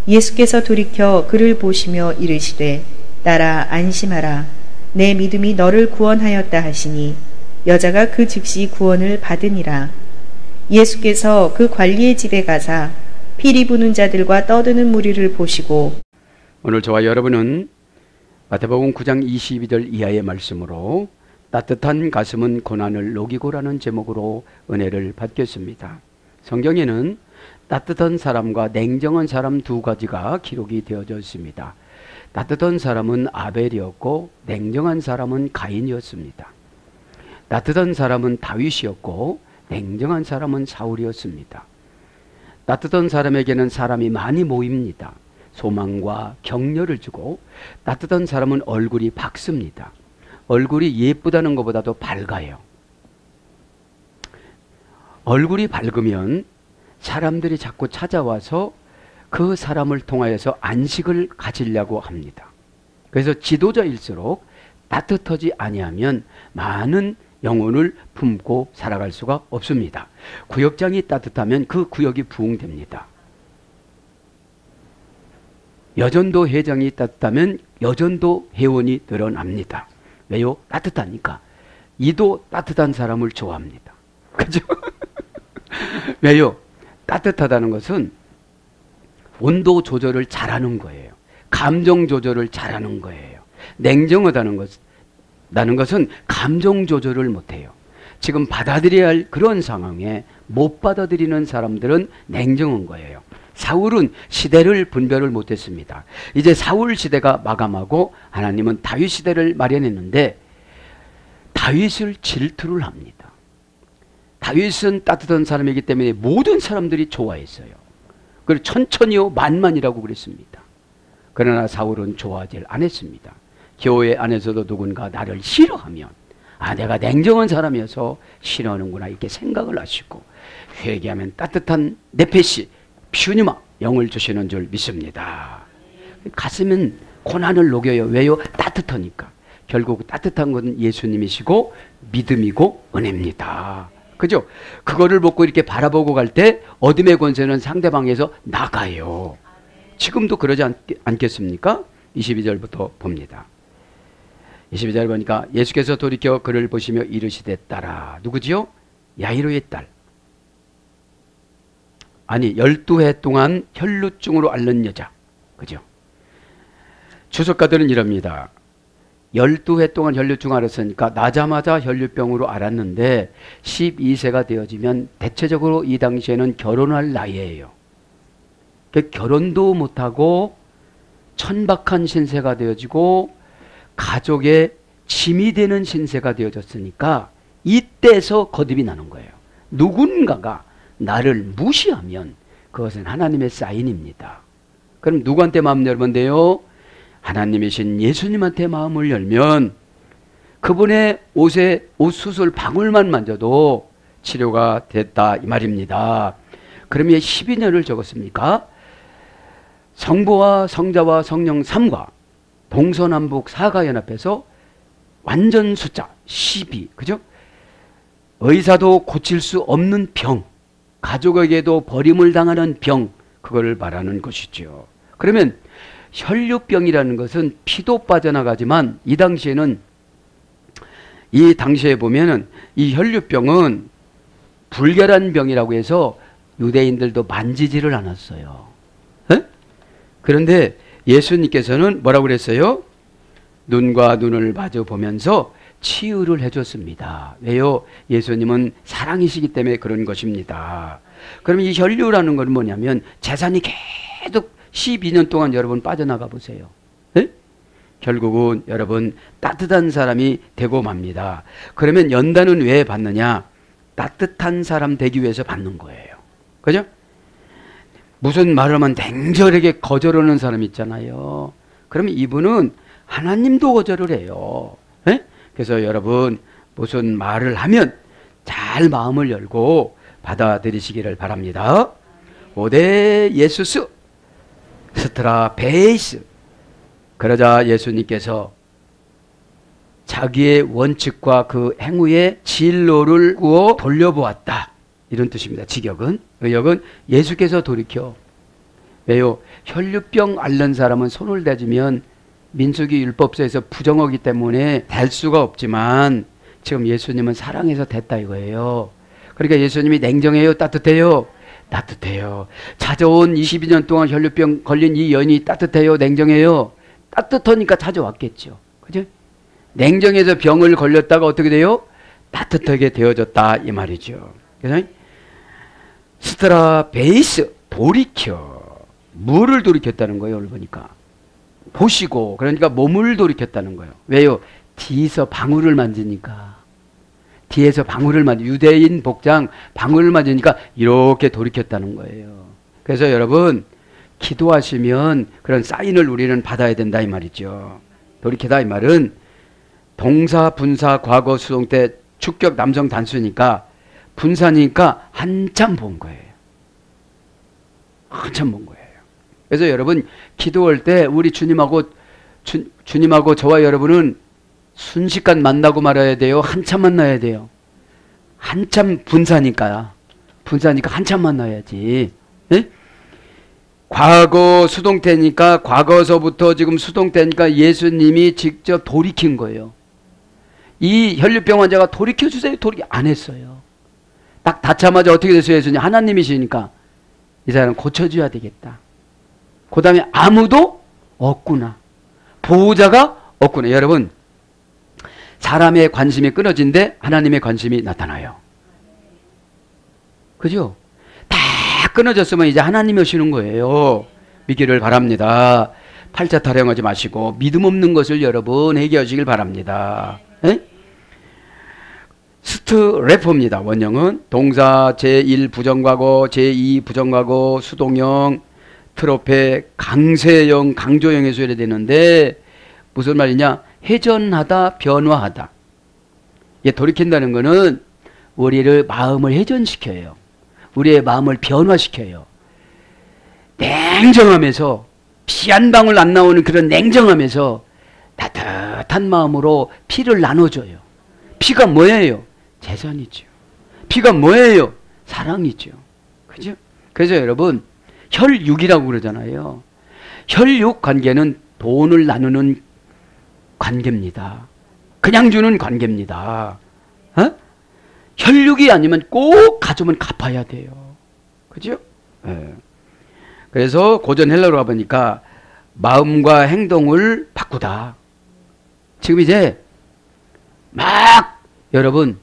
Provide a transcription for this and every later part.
예수께서 돌이켜 그를 보시며 이르시되 딸아 안심하라. 내 믿음이 너를 구원하였다 하시니 여자가 그 즉시 구원을 받으니라. 예수께서 그 관리의 집에 가사 피리 부는 자들과 떠드는 무리를 보시고 오늘 저와 여러분은 마태복음 9장 22절 이하의 말씀으로 따뜻한 가슴은 고난을 녹이고라는 제목으로 은혜를 받겠습니다. 성경에는 따뜻한 사람과 냉정한 사람 두 가지가 기록이 되어져 있습니다. 따뜻한 사람은 아벨이었고 냉정한 사람은 가인이었습니다. 따뜻한 사람은 다윗이었고 냉정한 사람은 사울이었습니다. 따뜻한 사람에게는 사람이 많이 모입니다. 소망과 격려를 주고 따뜻한 사람은 얼굴이 밝습니다. 얼굴이 예쁘다는 것보다도 밝아요. 얼굴이 밝으면 사람들이 자꾸 찾아와서 그 사람을 통하여서 안식을 가지려고 합니다. 그래서 지도자일수록 따뜻하지 아니하면 많은 영혼을 품고 살아갈 수가 없습니다. 구역장이 따뜻하면 그 구역이 부흥됩니다. 여전도 회장이 따뜻하면 여전도 회원이 늘어납니다. 왜요? 따뜻하니까. 이도 따뜻한 사람을 좋아합니다. 그죠? 왜요? 따뜻하다는 것은 온도 조절을 잘하는 거예요. 감정 조절을 잘하는 거예요. 냉정하다는 것은 감정 조절을 못해요. 지금 받아들여야 할 그런 상황에 못 받아들이는 사람들은 냉정한 거예요. 사울은 시대를 분별을 못했습니다. 이제 사울 시대가 마감하고 하나님은 다윗 시대를 마련했는데 다윗을 질투를 합니다. 다윗은 따뜻한 사람이기 때문에 모든 사람들이 좋아했어요. 그리고 천천히요 만만이라고 그랬습니다. 그러나 사울은 좋아하지 않았습니다. 교회 안에서도 누군가 나를 싫어하면 내가 냉정한 사람이어서 싫어하는구나 이렇게 생각을 하시고 회개하면 따뜻한 네페시 퓨니마 영을 주시는 줄 믿습니다. 가슴은 고난을 녹여요. 왜요? 따뜻하니까. 결국 따뜻한 것은 예수님이시고 믿음이고 은혜입니다. 그죠? 그거를 먹고 이렇게 바라보고 갈 때 어둠의 권세는 상대방에서 나가요. 지금도 그러지 않겠습니까? 22절부터 봅니다. 22절 보니까 예수께서 돌이켜 그를 보시며 이르시되 딸아. 누구지요? 야이로의 딸. 아니 12해 동안 혈루증으로 앓는 여자. 그죠? 주석가들은 이럽니다. 12해 동안 혈루증 앓았으니까 나자마자 혈류병으로 앓았는데 12세가 되어지면 대체적으로 이 당시에는 결혼할 나이예요. 결혼도 못하고 천박한 신세가 되어지고 가족의 짐이 되는 신세가 되어졌으니까 이때서 거듭이 나는 거예요. 누군가가 나를 무시하면 그것은 하나님의 사인입니다. 그럼 누구한테 마음 열면 돼요? 하나님이신 예수님한테 마음을 열면 그분의 옷에 옷 수술 방울만 만져도 치료가 됐다 이 말입니다. 그럼 왜 12년을 적었습니까? 성부와 성자와 성령 3과 동서남북 4가 연합해서 완전 숫자 12, 그죠? 의사도 고칠 수 없는 병, 가족에게도 버림을 당하는 병, 그걸 말하는 것이죠. 그러면 혈류병이라는 것은 피도 빠져나가지만 이 당시에 보면은 이 혈류병은 불결한 병이라고 해서 유대인들도 만지지를 않았어요. 에? 그런데 예수님께서는 뭐라고 그랬어요? 눈과 눈을 마주 보면서 치유를 해줬습니다. 왜요? 예수님은 사랑이시기 때문에 그런 것입니다. 그럼 이 혈류라는 건 뭐냐면 재산이 계속 12년 동안 여러분 빠져나가 보세요. 네? 결국은 여러분 따뜻한 사람이 되고 맙니다. 그러면 연단은 왜 받느냐? 따뜻한 사람 되기 위해서 받는 거예요. 그죠? 무슨 말을 하면 냉철하게 거절하는 사람 있잖아요. 그러면 이분은 하나님도 거절을 해요. 네? 그래서 여러분 무슨 말을 하면 잘 마음을 열고 받아들이시기를 바랍니다. 오대 예수스 스트라 베이스. 그러자 예수님께서 자기의 원칙과 그 행위의 진로를 꾸어 돌려보았다. 이런 뜻입니다. 직역은. 의역은 예수께서 돌이켜 왜요? 혈류병 앓는 사람은 손을 대주면 민수기 율법서에서 부정하기 때문에 될 수가 없지만 지금 예수님은 사랑해서 됐다 이거예요. 그러니까 예수님이 냉정해요? 따뜻해요? 따뜻해요. 찾아온 22년 동안 혈류병 걸린 이 여인이 따뜻해요? 냉정해요? 따뜻하니까 찾아왔겠죠. 그죠? 냉정해서 병을 걸렸다가 어떻게 돼요? 따뜻하게 되어졌다 이 말이죠. 그래서 스트라 베이스 돌이켜. 뭐를 돌이켰다는 거예요? 오늘 보니까 보시고, 그러니까 몸을 돌이켰다는 거예요. 왜요? 뒤에서 방울을 만지니까, 뒤에서 방울을 유대인 복장 방울을 만지니까 이렇게 돌이켰다는 거예요. 그래서 여러분 기도하시면 그런 사인을 우리는 받아야 된다 이 말이죠. 돌이키다 이 말은 동사, 분사, 과거, 수동 때 축격 남성 단수니까 분사니까 한참 본 거예요. 한참 본 거예요. 그래서 여러분 기도할 때 우리 주님하고 저와 여러분은 순식간 만나고 말아야 돼요? 한참 만나야 돼요? 한참 분사니까 한참 만나야지. 네? 과거 수동태니까 과거서부터 지금 수동태니까 예수님이 직접 돌이킨 거예요. 이 혈류병 환자가 돌이켜주세요. 돌이켜 안 했어요. 딱 닿자마자 어떻게 됐어요? 예수님 하나님이시니까 이 사람 고쳐줘야 되겠다. 그 다음에 아무도 없구나. 보호자가 없구나. 여러분 사람의 관심이 끊어진데 하나님의 관심이 나타나요. 그죠? 다 끊어졌으면 이제 하나님이 오시는 거예요. 믿기를 바랍니다. 팔자 타령하지 마시고 믿음 없는 것을 여러분 해결하시길 바랍니다. 에? 스트레포입니다. 원형은 동사 제1 부정과거, 제2 부정과거, 수동형, 트로페, 강세형, 강조형에 써야 되는데 무슨 말이냐? 회전하다, 변화하다. 이게 돌이킨다는 것은 우리를 마음을 회전시켜요. 우리의 마음을 변화시켜요. 냉정하면서 피 한 방울 안 나오는 그런 냉정하면서 따뜻한 마음으로 피를 나눠줘요. 피가 뭐예요? 재산이죠. 피가 뭐예요? 사랑이죠. 그죠? 그래서 여러분 혈육이라고 그러잖아요. 혈육 관계는 돈을 나누는 관계입니다. 그냥 주는 관계입니다. 어? 혈육이 아니면 꼭 가져오면 갚아야 돼요. 그죠? 네. 그래서 고전 헬라로 가보니까 마음과 행동을 바꾸다. 지금 이제 막 여러분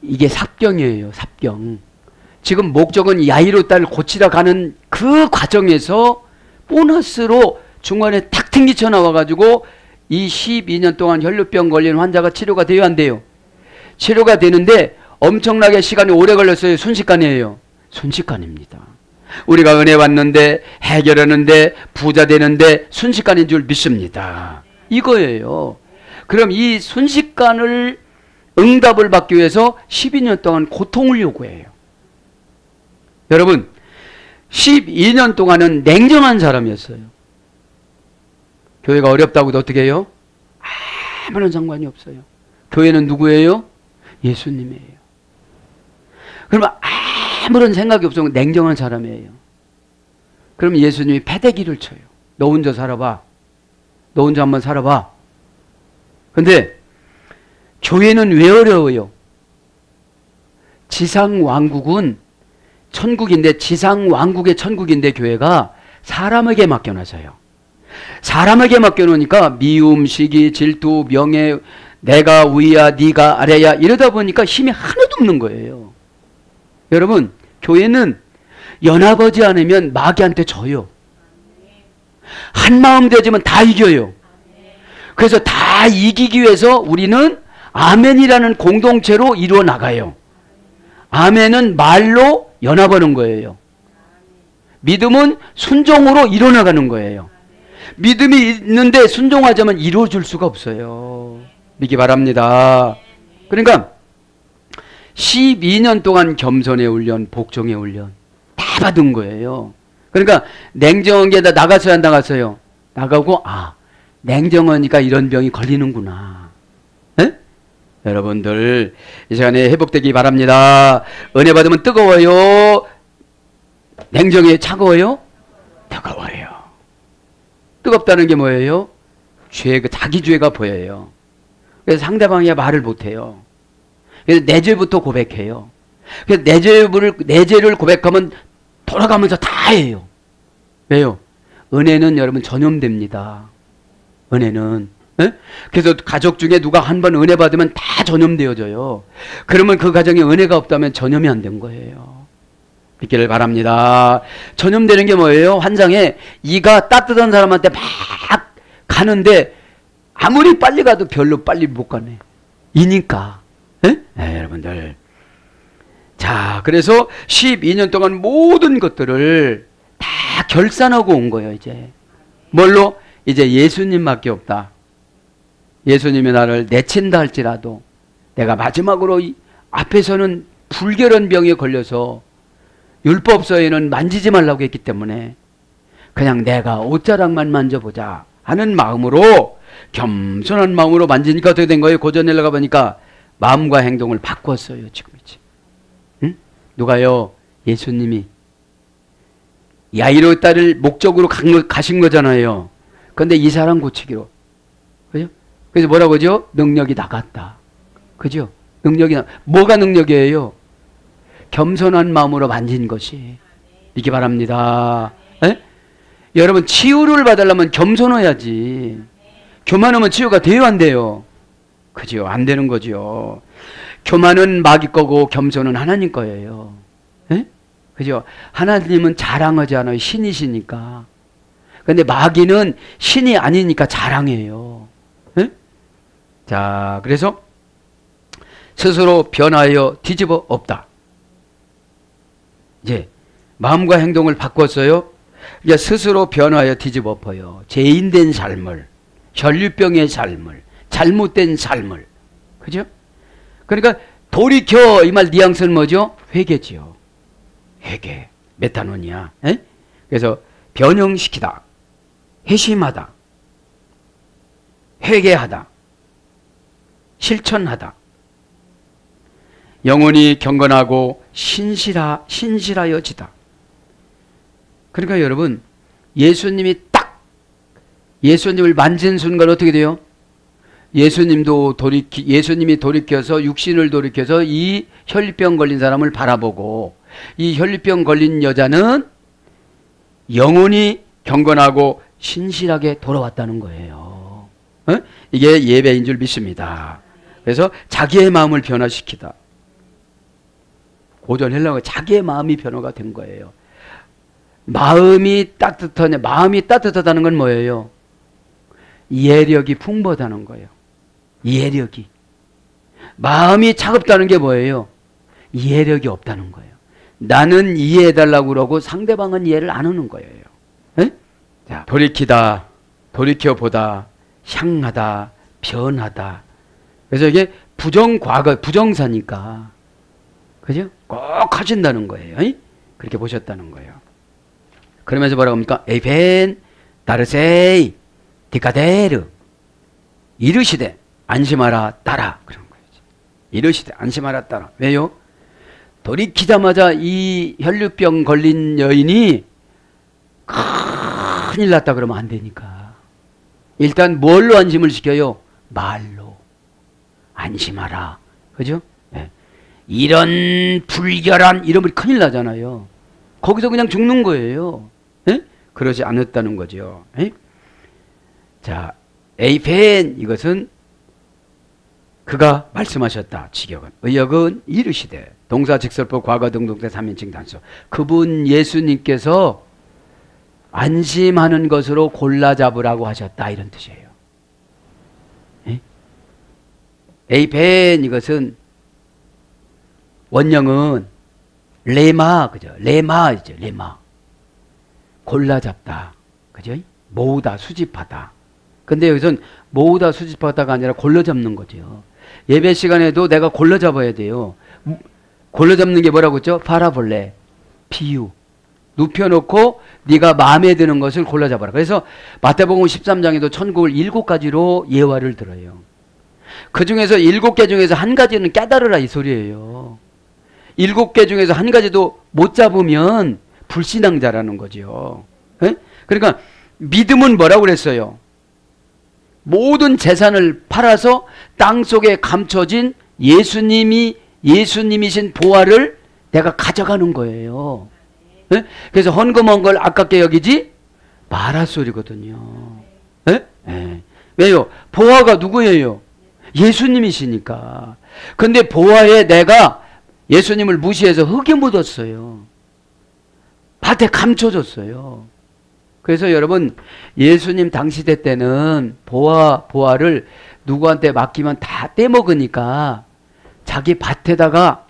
이게 삽경이에요. 삽경. 지금 목적은 야이로 딸을 고치다 가는 그 과정에서 보너스로 중간에 탁 튕기쳐 나와가지고 이 12년 동안 혈류병 걸린 환자가 치료가 돼야 안 돼요. 치료가 되는데 엄청나게 시간이 오래 걸렸어요. 순식간이에요. 순식간입니다. 우리가 은혜 받는데 해결하는데 부자 되는데 순식간인 줄 믿습니다. 이거예요. 그럼 이 순식간을 응답을 받기 위해서 12년 동안 고통을 요구해요. 여러분 12년 동안은 냉정한 사람이었어요. 교회가 어렵다고도 어떻게 해요? 아무런 상관이 없어요. 교회는 누구예요? 예수님이에요. 그러면 아무런 생각이 없어요. 냉정한 사람이에요. 그러면 예수님이 패대기를 쳐요. 너 혼자 살아봐. 너 혼자 한번 살아봐. 근데 교회는 왜 어려워요? 지상왕국은 천국인데 지상왕국의 천국인데 교회가 사람에게 맡겨놔서요. 사람에게 맡겨놓으니까 미움, 시기, 질투, 명예, 내가 위야 네가 아래야 이러다 보니까 힘이 하나도 없는 거예요. 여러분 교회는 연합하지 않으면 마귀한테 져요. 한마음 되지면 다 이겨요. 그래서 다 이기기 위해서 우리는 아멘이라는 공동체로 이루어 나가요. 아멘은 말로 연합하는 거예요. 믿음은 순종으로 이루어 나가는 거예요. 믿음이 있는데 순종하자면 이루어질 수가 없어요. 믿기 바랍니다. 그러니까 12년 동안 겸손의 훈련, 복종의 훈련 다 받은 거예요. 그러니까 냉정한 게 다 나갔어요, 안 나갔어요? 나가고 냉정하니까 이런 병이 걸리는구나. 에? 여러분들 이 시간에 회복되기 바랍니다. 은혜 받으면 뜨거워요? 냉정해 차가워요? 뜨거워요. 뜨겁다는 게 뭐예요? 자기 죄가 보여요. 그래서 상대방이 말을 못해요. 그래서 내 죄부터 고백해요. 그래서 내 죄를 고백하면 돌아가면서 다 해요. 왜요? 은혜는 여러분 전염됩니다. 은혜는. 에? 그래서 가족 중에 누가 한 번 은혜 받으면 다 전염되어져요. 그러면 그 가정에 은혜가 없다면 전염이 안 된 거예요. 믿기를 바랍니다. 전염되는 게 뭐예요? 환상에 이가 따뜻한 사람한테 막 가는데 아무리 빨리 가도 별로 빨리 못 가네. 이니까. 네, 여러분들. 자, 그래서 12년 동안 모든 것들을 다 결산하고 온 거예요, 이제. 뭘로? 이제 예수님밖에 없다. 예수님이 나를 내친다 할지라도 내가 마지막으로 앞에서는 불결한 병에 걸려서 율법서에는 만지지 말라고 했기 때문에 그냥 내가 옷자락만 만져보자 하는 마음으로, 겸손한 마음으로 만지니까 어떻게 된 거예요? 고전에 내려가 보니까 마음과 행동을 바꿨어요. 지금 이제. 응? 누가요? 예수님이 야이로 딸을 목적으로 가신 거잖아요. 그런데 이 사람 고치기로. 그죠? 그래서 뭐라고 하죠? 능력이 나갔다. 그죠? 뭐가 능력이에요? 겸손한 마음으로 만진 것이. 이렇게 바랍니다. 에? 여러분, 치유를 받으려면 겸손해야지. 교만하면 치유가 돼요, 안 돼요? 그죠? 안 되는 거죠. 교만은 마귀 거고 겸손은 하나님 거예요. 에? 그죠? 하나님은 자랑하지 않아요. 신이시니까. 근데 마귀는 신이 아니니까 자랑해요. 에? 자, 그래서 스스로 변하여 뒤집어 엎다. 이제 마음과 행동을 바꿨어요. 이제 스스로 변하여 뒤집어 엎어요. 죄인된 삶을, 혈류병의 삶을, 잘못된 삶을. 그죠? 그러니까 돌이켜, 이 말 뉘앙스는 뭐죠? 회개지요. 회개. 메타노니아. 에? 그래서 변형시키다, 회심하다, 회개하다, 실천하다. 영혼이 경건하고 신실하여지다. 그러니까 여러분, 예수님을 만진 순간 어떻게 돼요? 예수님이 돌이켜서, 육신을 돌이켜서 이 혈류병 걸린 사람을 바라보고, 이 혈류병 걸린 여자는 영혼이 경건하고 신실하게 돌아왔다는 거예요. 이게 예배인 줄 믿습니다. 그래서 자기의 마음을 변화시키다. 고전 헬라어가 자기의 마음이 변화가 된 거예요. 마음이 따뜻하다는 건 뭐예요? 이해력이 풍부하다는 거예요. 이해력이. 마음이 차갑다는 게 뭐예요? 이해력이 없다는 거예요. 나는 이해해달라고 그러고 상대방은 이해를 안 하는 거예요. 에? 자, 돌이키다, 돌이켜보다, 향하다, 변하다. 그래서 이게 부정사니까. 그죠? 꼭 하신다는 거예요. 에? 그렇게 보셨다는 거예요. 그러면서 뭐라고 합니까? 에이펜, 다르세이, 디카데르. 이르시되, 안심하라, 따라. 그런 거예요. 이르시되, 안심하라, 따라. 왜요? 돌이키자마자 이 혈류병 걸린 여인이 큰일 났다 그러면 안 되니까. 일단 뭘로 안심을 시켜요? 말로. 안심하라. 그죠? 네. 이런 불결한, 이러면 큰일 나잖아요. 거기서 그냥 죽는 거예요. 네? 그러지 않았다는 거죠. 네? 자, 에이펜, 이것은 그가 말씀하셨다. 직역은. 의역은 이르시되. 동사 직설법 과거 등동태 3인칭 단수. 그분 예수님께서 안심하는 것으로 골라 잡으라고 하셨다. 이런 뜻이에요. 에? 에이펜, 이것은 원형은 레마, 그죠? 레마이죠. 레마. 골라 잡다. 그죠? 모으다, 수집하다. 근데 여기서는 모으다, 수집하다가 아니라 골라 잡는 거죠. 예배 시간에도 내가 골라 잡아야 돼요. 골라 잡는 게 뭐라고 했죠? 파라볼레, 비유. 눕혀놓고 네가 마음에 드는 것을 골라 잡아라. 그래서 마태복음 13장에도 천국을 7가지로 예화를 들어요. 그 중에서 7개 중에서 한 가지는 깨달으라 이 소리예요. 7개 중에서 한 가지도 못 잡으면 불신앙자라는 거죠. 예? 그러니까 믿음은 뭐라고 그랬어요? 모든 재산을 팔아서 땅속에 감춰진 예수님이신 보화를 내가 가져가는 거예요. 예? 그래서 헌금한 걸 아깝게 여기지 마라 소리거든요. 예? 예. 왜요? 보화가 누구예요? 예수님이시니까. 근데 보화에 내가 예수님을 무시해서 흙이 묻었어요. 밭에 감춰졌어요. 그래서 여러분, 예수님 당시대 때는 보화를 누구한테 맡기면 다 떼먹으니까 자기 밭에다가,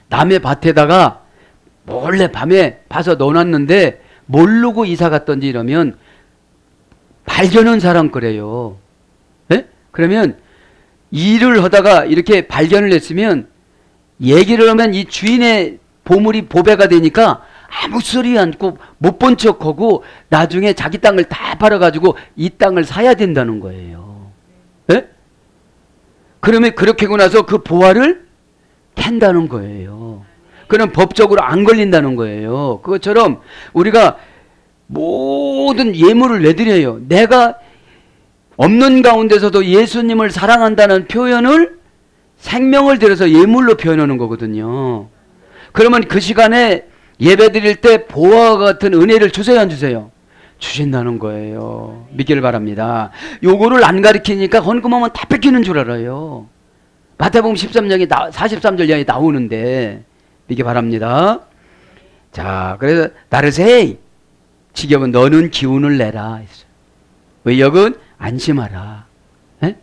남의 밭에다가 몰래 밤에 봐서 넣어놨는데 모르고 이사 갔던지 이러면 발견한 사람 거래요. 예? 그러면 일을 하다가 이렇게 발견을 했으면 얘기를 하면 이 주인의 보물이 보배가 되니까 아무 소리 않고 못 본 척하고 나중에 자기 땅을 다 팔아가지고 이 땅을 사야 된다는 거예요. 예? 그러면 그렇게 하고 나서 그 보화를 캔다는 거예요. 그럼 법적으로 안 걸린다는 거예요. 그것처럼 우리가 모든 예물을 내드려요. 내가 없는 가운데서도 예수님을 사랑한다는 표현을 생명을 들여서 예물로 표현하는 거거든요. 그러면 그 시간에 예배 드릴 때 보화와 같은 은혜를 주세요, 안 주세요? 주신다는 거예요. 믿기를 바랍니다. 요거를 안 가르치니까 헌금하면 다 뺏기는 줄 알아요. 마태복음 13장이 43절 이하에 나오는데 믿기 바랍니다. 자, 그래서 나르세이 지겹은 너는 기운을 내라 했어요. 의역은 안심하라. 에?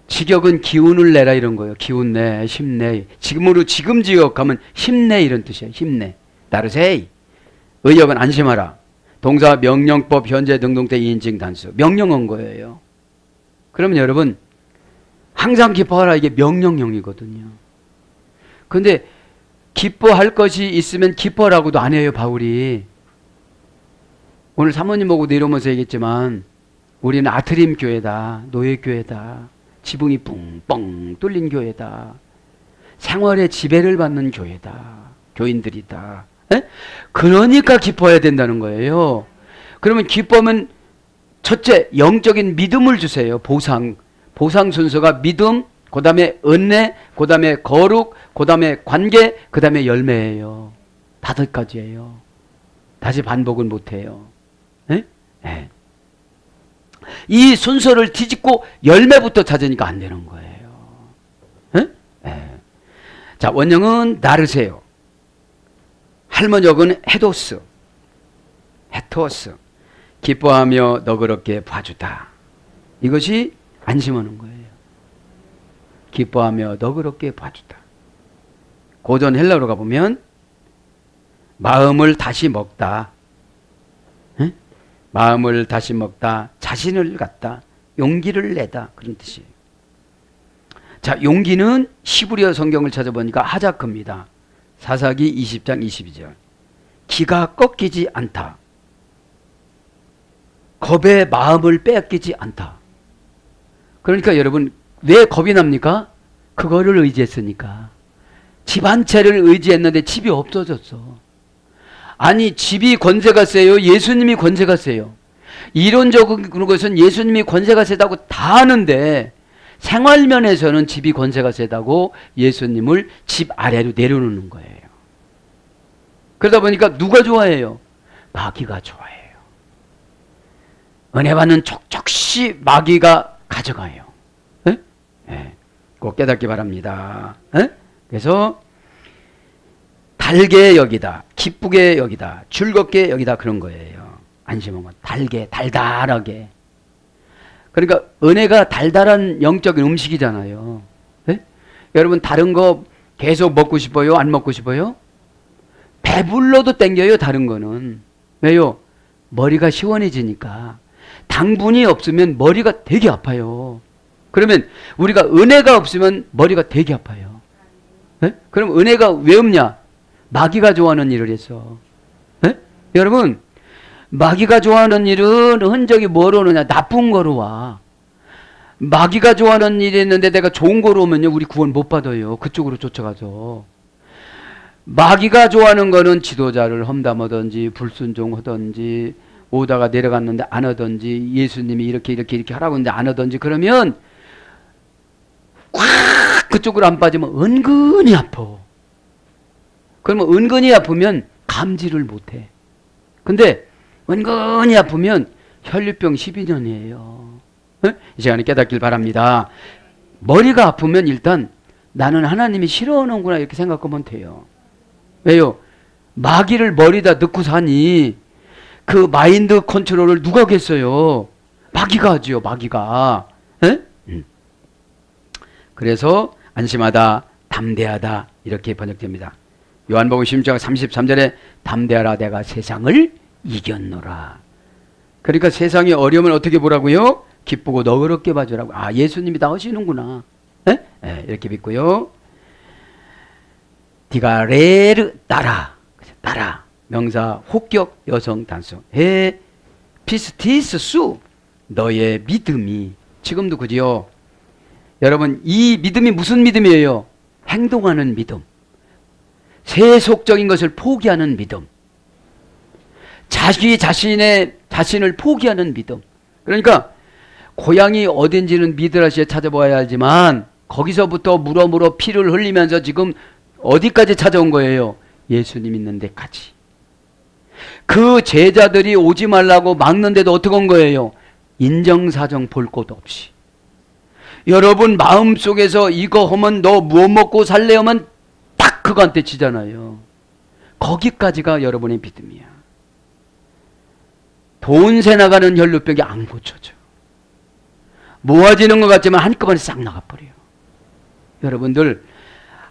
지격은 기운을 내라 이런 거예요. 기운 내, 힘내. 지금으로 지금 지역하면 힘내 이런 뜻이에요. 힘내. 나르세이. 의역은 안심하라. 동사 명령법 현재 능동태 2인칭 단수. 명령한 거예요. 그러면 여러분 항상 기뻐하라 이게 명령형이거든요. 근데 기뻐할 것이 있으면 기뻐라고도 안 해요, 바울이. 오늘 사모님 보고 내려오면서 얘기했지만 우리는 아트림 교회다. 노예교회다. 지붕이 뻥뻥 뚫린 교회다. 생활의 지배를 받는 교회다. 교인들이다. 에? 그러니까 기뻐해야 된다는 거예요. 그러면 기뻐하면 첫째 영적인 믿음을 주세요. 보상 순서가 믿음, 그 다음에 은혜, 그 다음에 거룩, 그 다음에 관계, 그 다음에 열매예요. 5가지예요. 다시 반복은 못해요. 에? 에. 이 순서를 뒤집고 열매부터 찾으니까 안 되는 거예요. 에? 에. 자, 원형은 나르세요. 할머니역은 헤도스. 기뻐하며 너그럽게 봐주다. 이것이 안심하는 거예요. 기뻐하며 너그럽게 봐주다. 고전 헬라어로 가보면 마음을 다시 먹다. 에? 마음을 다시 먹다. 자신을 갖다. 용기를 내다. 그런 뜻이에요. 자, 용기는 히브리어 성경을 찾아보니까 하자크입니다. 사사기 20장 22절. 기가 꺾이지 않다. 겁에 마음을 빼앗기지 않다. 그러니까 여러분 왜 겁이 납니까? 그거를 의지했으니까. 집 한 채를 의지했는데 집이 없어졌어. 아니 집이 권세가 세요? 예수님이 권세가 세요? 이론적인 것은 예수님이 권세가 세다고 다 아는데 생활면에서는 집이 권세가 세다고 예수님을 집 아래로 내려놓는 거예요. 그러다 보니까 누가 좋아해요? 마귀가 좋아해요. 은혜 받는 족족시 마귀가 가져가요. 에? 에. 꼭 깨닫기 바랍니다. 에? 그래서 달게 여기다, 기쁘게 여기다, 즐겁게 여기다 그런 거예요. 안심한 건 달게, 달달하게. 그러니까 은혜가 달달한 영적인 음식이잖아요. 에? 여러분 다른 거 계속 먹고 싶어요? 안 먹고 싶어요? 배불러도 땡겨요. 다른 거는. 왜요? 머리가 시원해지니까. 당분이 없으면 머리가 되게 아파요. 그러면 우리가 은혜가 없으면 머리가 되게 아파요. 네? 그럼 은혜가 왜 없냐? 마귀가 좋아하는 일을 해서. 네? 여러분 마귀가 좋아하는 일은 흔적이 뭐로 오느냐? 나쁜 거로 와. 마귀가 좋아하는 일이 있는데 내가 좋은 거로 오면요 우리 구원 못 받아요. 그쪽으로 쫓아가서. 마귀가 좋아하는 거는 지도자를 험담하든지 불순종하든지 오다가 내려갔는데 안 하든지 예수님이 이렇게 하라고 했는데 안 하든지 그러면 꽉 그쪽으로 안 빠지면 은근히 아파. 그러면 은근히 아프면 감지를 못해. 근데 은근히 아프면 혈류병 12년이에요. 이 시간에 깨닫길 바랍니다. 머리가 아프면 일단 나는 하나님이 싫어하는구나 이렇게 생각하면 돼요. 왜요? 마귀를 머리다 넣고 사니 그 마인드 컨트롤을 누가 하겠어요? 마귀가 하지요. 마귀가. 그래서 안심하다, 담대하다 이렇게 번역됩니다. 요한복음 16장 33절에 담대하라 내가 세상을 이겼노라. 그러니까 세상의 어려움을 어떻게 보라고요? 기쁘고 너그럽게 봐주라고. 아, 예수님이 다 하시는구나. 이렇게 믿고요. 디가레르 따라. 따라. 명사 혹격 여성 단수. 해 피스티스 수. 너의 믿음이. 지금도 그지요. 여러분 이 믿음이 무슨 믿음이에요? 행동하는 믿음. 세속적인 것을 포기하는 믿음. 자신을 포기하는 믿음. 그러니까 고향이 어딘지는 미드라시에 찾아봐야 알지만 거기서부터 물어 피를 흘리면서 지금 어디까지 찾아온 거예요? 예수님 있는 데까지. 그 제자들이 오지 말라고 막는데도 어떻게 온 거예요? 인정사정 볼 것 없이. 여러분 마음속에서 이거 하면 너 무엇 먹고 살래 하면 딱 그거한테 지잖아요. 거기까지가 여러분의 믿음이야. 돈새 나가는 혈류병이 안 고쳐져. 모아지는 것 같지만 한꺼번에 싹 나가버려요. 여러분들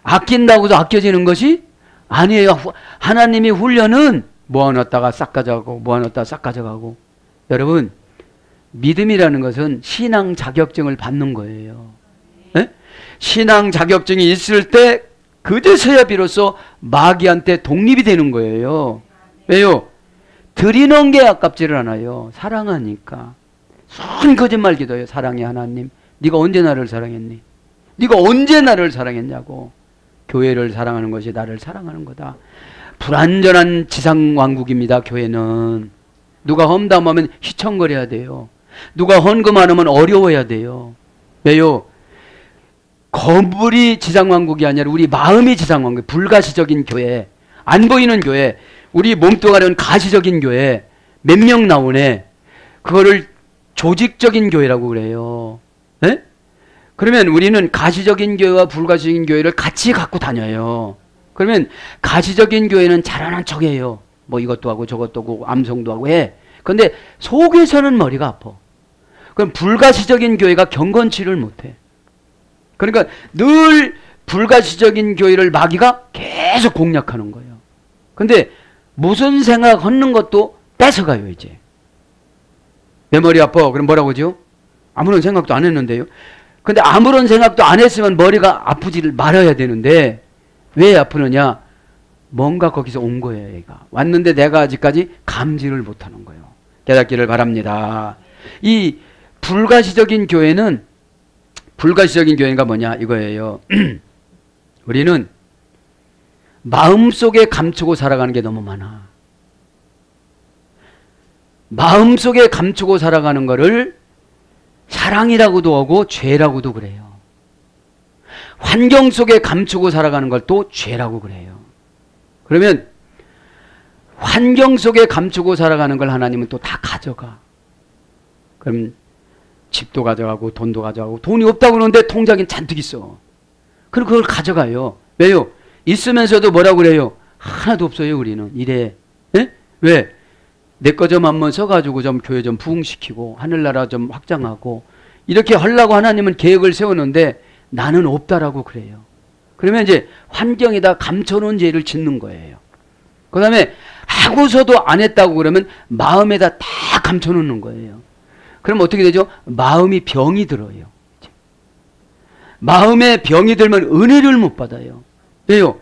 아낀다고 해서 아껴지는 것이 아니에요. 하나님이 훈련은 모아놨다가 싹 가져가고 모아놨다가 싹 가져가고. 여러분 믿음이라는 것은 신앙 자격증을 받는 거예요. 네? 신앙 자격증이 있을 때 그제서야 비로소 마귀한테 독립이 되는 거예요. 왜요? 드리는 게 아깝지를 않아요. 사랑하니까. 순 거짓말 기도해요. 사랑해 하나님. 네가 언제 나를 사랑했니? 네가 언제 나를 사랑했냐고. 교회를 사랑하는 것이 나를 사랑하는 거다. 불완전한 지상왕국입니다. 교회는. 누가 험담하면 휘청거려야 돼요. 누가 헌금하면 어려워야 돼요. 왜요? 건물이 지상왕국이 아니라 우리 마음이 지상왕국. 불가시적인 교회, 안 보이는 교회, 우리 몸뚱아리는 가시적인 교회, 몇 명 나오네. 그거를 조직적인 교회라고 그래요. 네? 그러면 우리는 가시적인 교회와 불가시적인 교회를 같이 갖고 다녀요. 그러면 가시적인 교회는 잘하는 척해요. 뭐 이것도 하고 저것도 하고 암송도 하고 해. 근데 속에서는 머리가 아파. 그럼 불가시적인 교회가 경건치를 못해. 그러니까 늘 불가시적인 교회를 마귀가 계속 공략하는 거예요. 근데 무슨 생각 하는 것도 뺏어가요. 이제 내 머리 아파. 그럼 뭐라고 하죠? 아무런 생각도 안 했는데요. 근데 아무런 생각도 안 했으면 머리가 아프지를 말아야 되는데 왜 아프느냐? 뭔가 거기서 온 거예요. 얘가 왔는데 내가 아직까지 감지를 못하는 거예요. 깨닫기를 바랍니다. 이 불가시적인 교회는 불가시적인 교회가 뭐냐 이거예요. 우리는 마음속에 감추고 살아가는 게 너무 많아. 마음속에 감추고 살아가는 거를 사랑이라고도 하고 죄라고도 그래요. 환경 속에 감추고 살아가는 걸 또 죄라고 그래요. 그러면 환경 속에 감추고 살아가는 걸 하나님은 또 다 가져가. 그럼 집도 가져가고 돈도 가져가고 돈이 없다고 그러는데 통장엔 잔뜩 있어. 그럼 그걸 가져가요. 왜요? 있으면서도 뭐라고 그래요? 하나도 없어요. 우리는 이래. 네? 왜? 내 거 좀 한번 써가지고 좀 교회 좀 부흥시키고 하늘나라 좀 확장하고 이렇게 하려고 하나님은 계획을 세우는데 나는 없다라고 그래요. 그러면 이제 환경에다 감춰놓은 죄를 짓는 거예요. 그 다음에 하고서도 안 했다고 그러면 마음에다 다 감춰놓는 거예요. 그럼 어떻게 되죠? 마음이 병이 들어요. 마음에 병이 들면 은혜를 못 받아요. 왜요?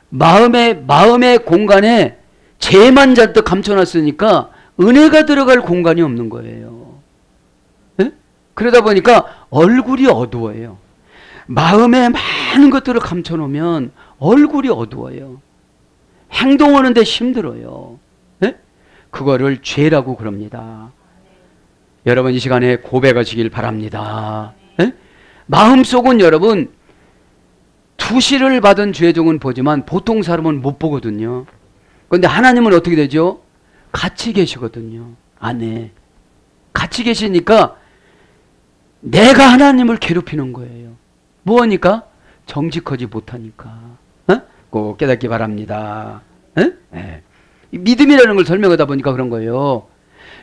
마음의 공간에 죄만 잔뜩 감춰놨으니까 은혜가 들어갈 공간이 없는 거예요. 네? 그러다 보니까 얼굴이 어두워요. 마음에 많은 것들을 감춰놓으면 얼굴이 어두워요. 행동하는데 힘들어요. 네? 그거를 죄라고 그럽니다. 여러분 이 시간에 고백하시길 바랍니다. 네? 마음속은 여러분 투시를 받은 죄종은 보지만 보통 사람은 못 보거든요. 그런데 하나님은 어떻게 되죠? 같이 계시거든요. 안에 같이 계시니까 내가 하나님을 괴롭히는 거예요. 뭐하니까? 정직하지 못하니까. 꼭 깨닫기 바랍니다. 네. 믿음이라는 걸 설명하다 보니까 그런 거예요.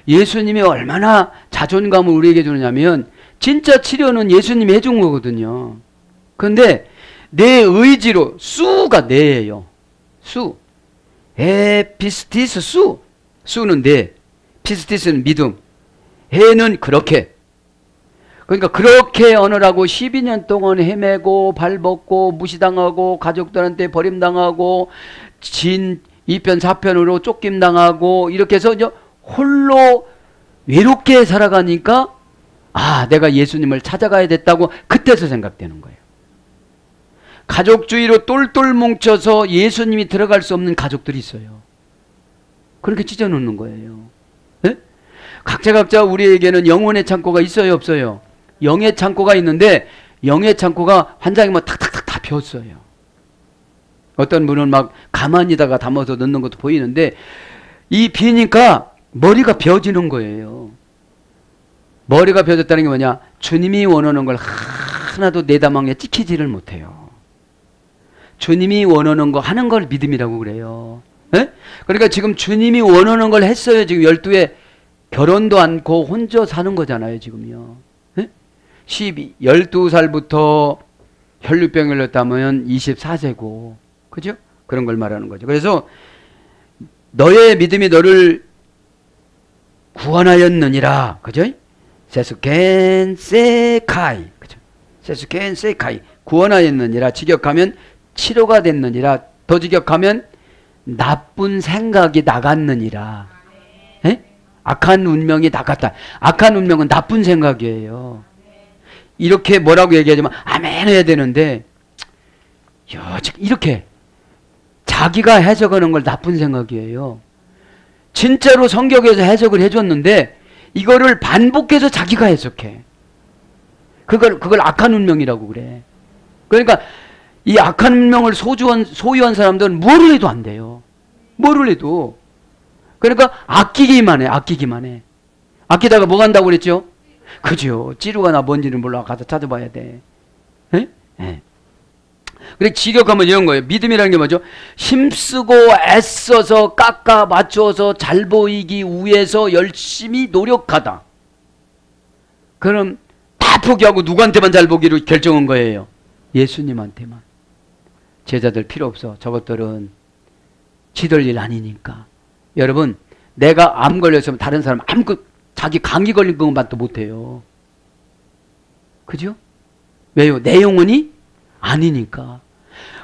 예수님이 얼마나 자존감을 우리에게 주느냐면 진짜 치료는 예수님이 해준 거거든요. 그런데 내 의지로, 수가 내예요. 수. 피스티스 수. 수는 내. 피스티스는 믿음. 해는 그렇게. 그러니까 그렇게 어느라고 12년 동안 헤매고 발벗고 무시당하고 가족들한테 버림당하고 진 2편 4편으로 쫓김당하고 이렇게 해서 이제 홀로 외롭게 살아가니까 아 내가 예수님을 찾아가야 됐다고 그때서 생각되는 거예요. 가족주의로 똘똘 뭉쳐서 예수님이 들어갈 수 없는 가족들이 있어요. 그렇게 찢어놓는 거예요. 네? 각자 우리에게는 영혼의 창고가 있어요 없어요? 영의 창고가 있는데 영의 창고가 환장이면 탁탁탁 다 비었어요. 어떤 분은 막 가만히다가 담아서 넣는 것도 보이는데 이 비니까 머리가 비어지는 거예요. 머리가 비어졌다는 게 뭐냐? 주님이 원하는 걸 하나도 내 다망에 찍히지를 못해요. 주님이 원하는 거 하는 걸 믿음이라고 그래요. 네? 그러니까 지금 주님이 원하는 걸 했어요. 지금 12에 결혼도 않고 혼자 사는 거잖아요. 지금요. 12살부터 혈류병을 걸렸다면 24세고 그죠? 그런 걸 말하는 거죠. 그래서 너의 믿음이 너를 구원하였느니라. 그죠? 세수켄 세카이. 그죠? 세수켄 세카이. 구원하였느니라. 직역하면 치료가 됐느니라. 더 직역하면 나쁜 생각이 나갔느니라. 에? 악한 운명이 나갔다. 악한 운명은 나쁜 생각이에요. 이렇게 뭐라고 얘기하지만 아멘 해야 되는데 이렇게 자기가 해석하는 걸 나쁜 생각이에요. 진짜로 성경에서 해석을 해줬는데 이거를 반복해서 자기가 해석해. 그걸 악한 운명이라고 그래. 그러니까 이 악한 운명을 소유한 사람들은 뭐를 해도 안 돼요. 뭐를 해도. 그러니까 아끼기만 해. 아끼다가 뭐 간다고 그랬죠? 그죠. 찌루가나 뭔지는 몰라. 가서 찾아봐야 돼. 에? 예. 그래 직역하면 이런 거예요. 믿음이라는 게 뭐죠? 힘쓰고 애써서 깎아 맞춰서 잘 보이기 위해서 열심히 노력하다. 그럼 다 포기하고 누구한테만 잘 보기로 결정한 거예요? 예수님한테만. 제자들 필요 없어. 저것들은 지들 일 아니니까. 여러분 내가 암 걸렸으면 다른 사람 아무것도 자기 감기 걸린 것만도 못해요. 그죠? 왜요? 내 영혼이 아니니까.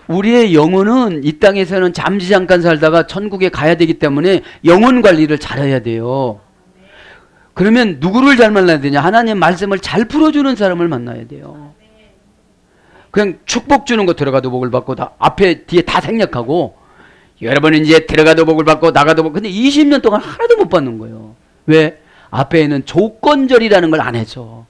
우리의 영혼은 이 땅에서는 잠시 잠깐 살다가 천국에 가야 되기 때문에 영혼 관리를 잘해야 돼요. 그러면 누구를 잘 만나야 되냐? 하나님 말씀을 잘 풀어주는 사람을 만나야 돼요. 그냥 축복 주는 거 들어가도 복을 받고 다 앞에 뒤에 다 생략하고 여러분은 이제 들어가도 복을 받고 나가도 복. 근데 20년 동안 하나도 못 받는 거예요. 왜? 앞에는 조건절이라는 걸 안 해서.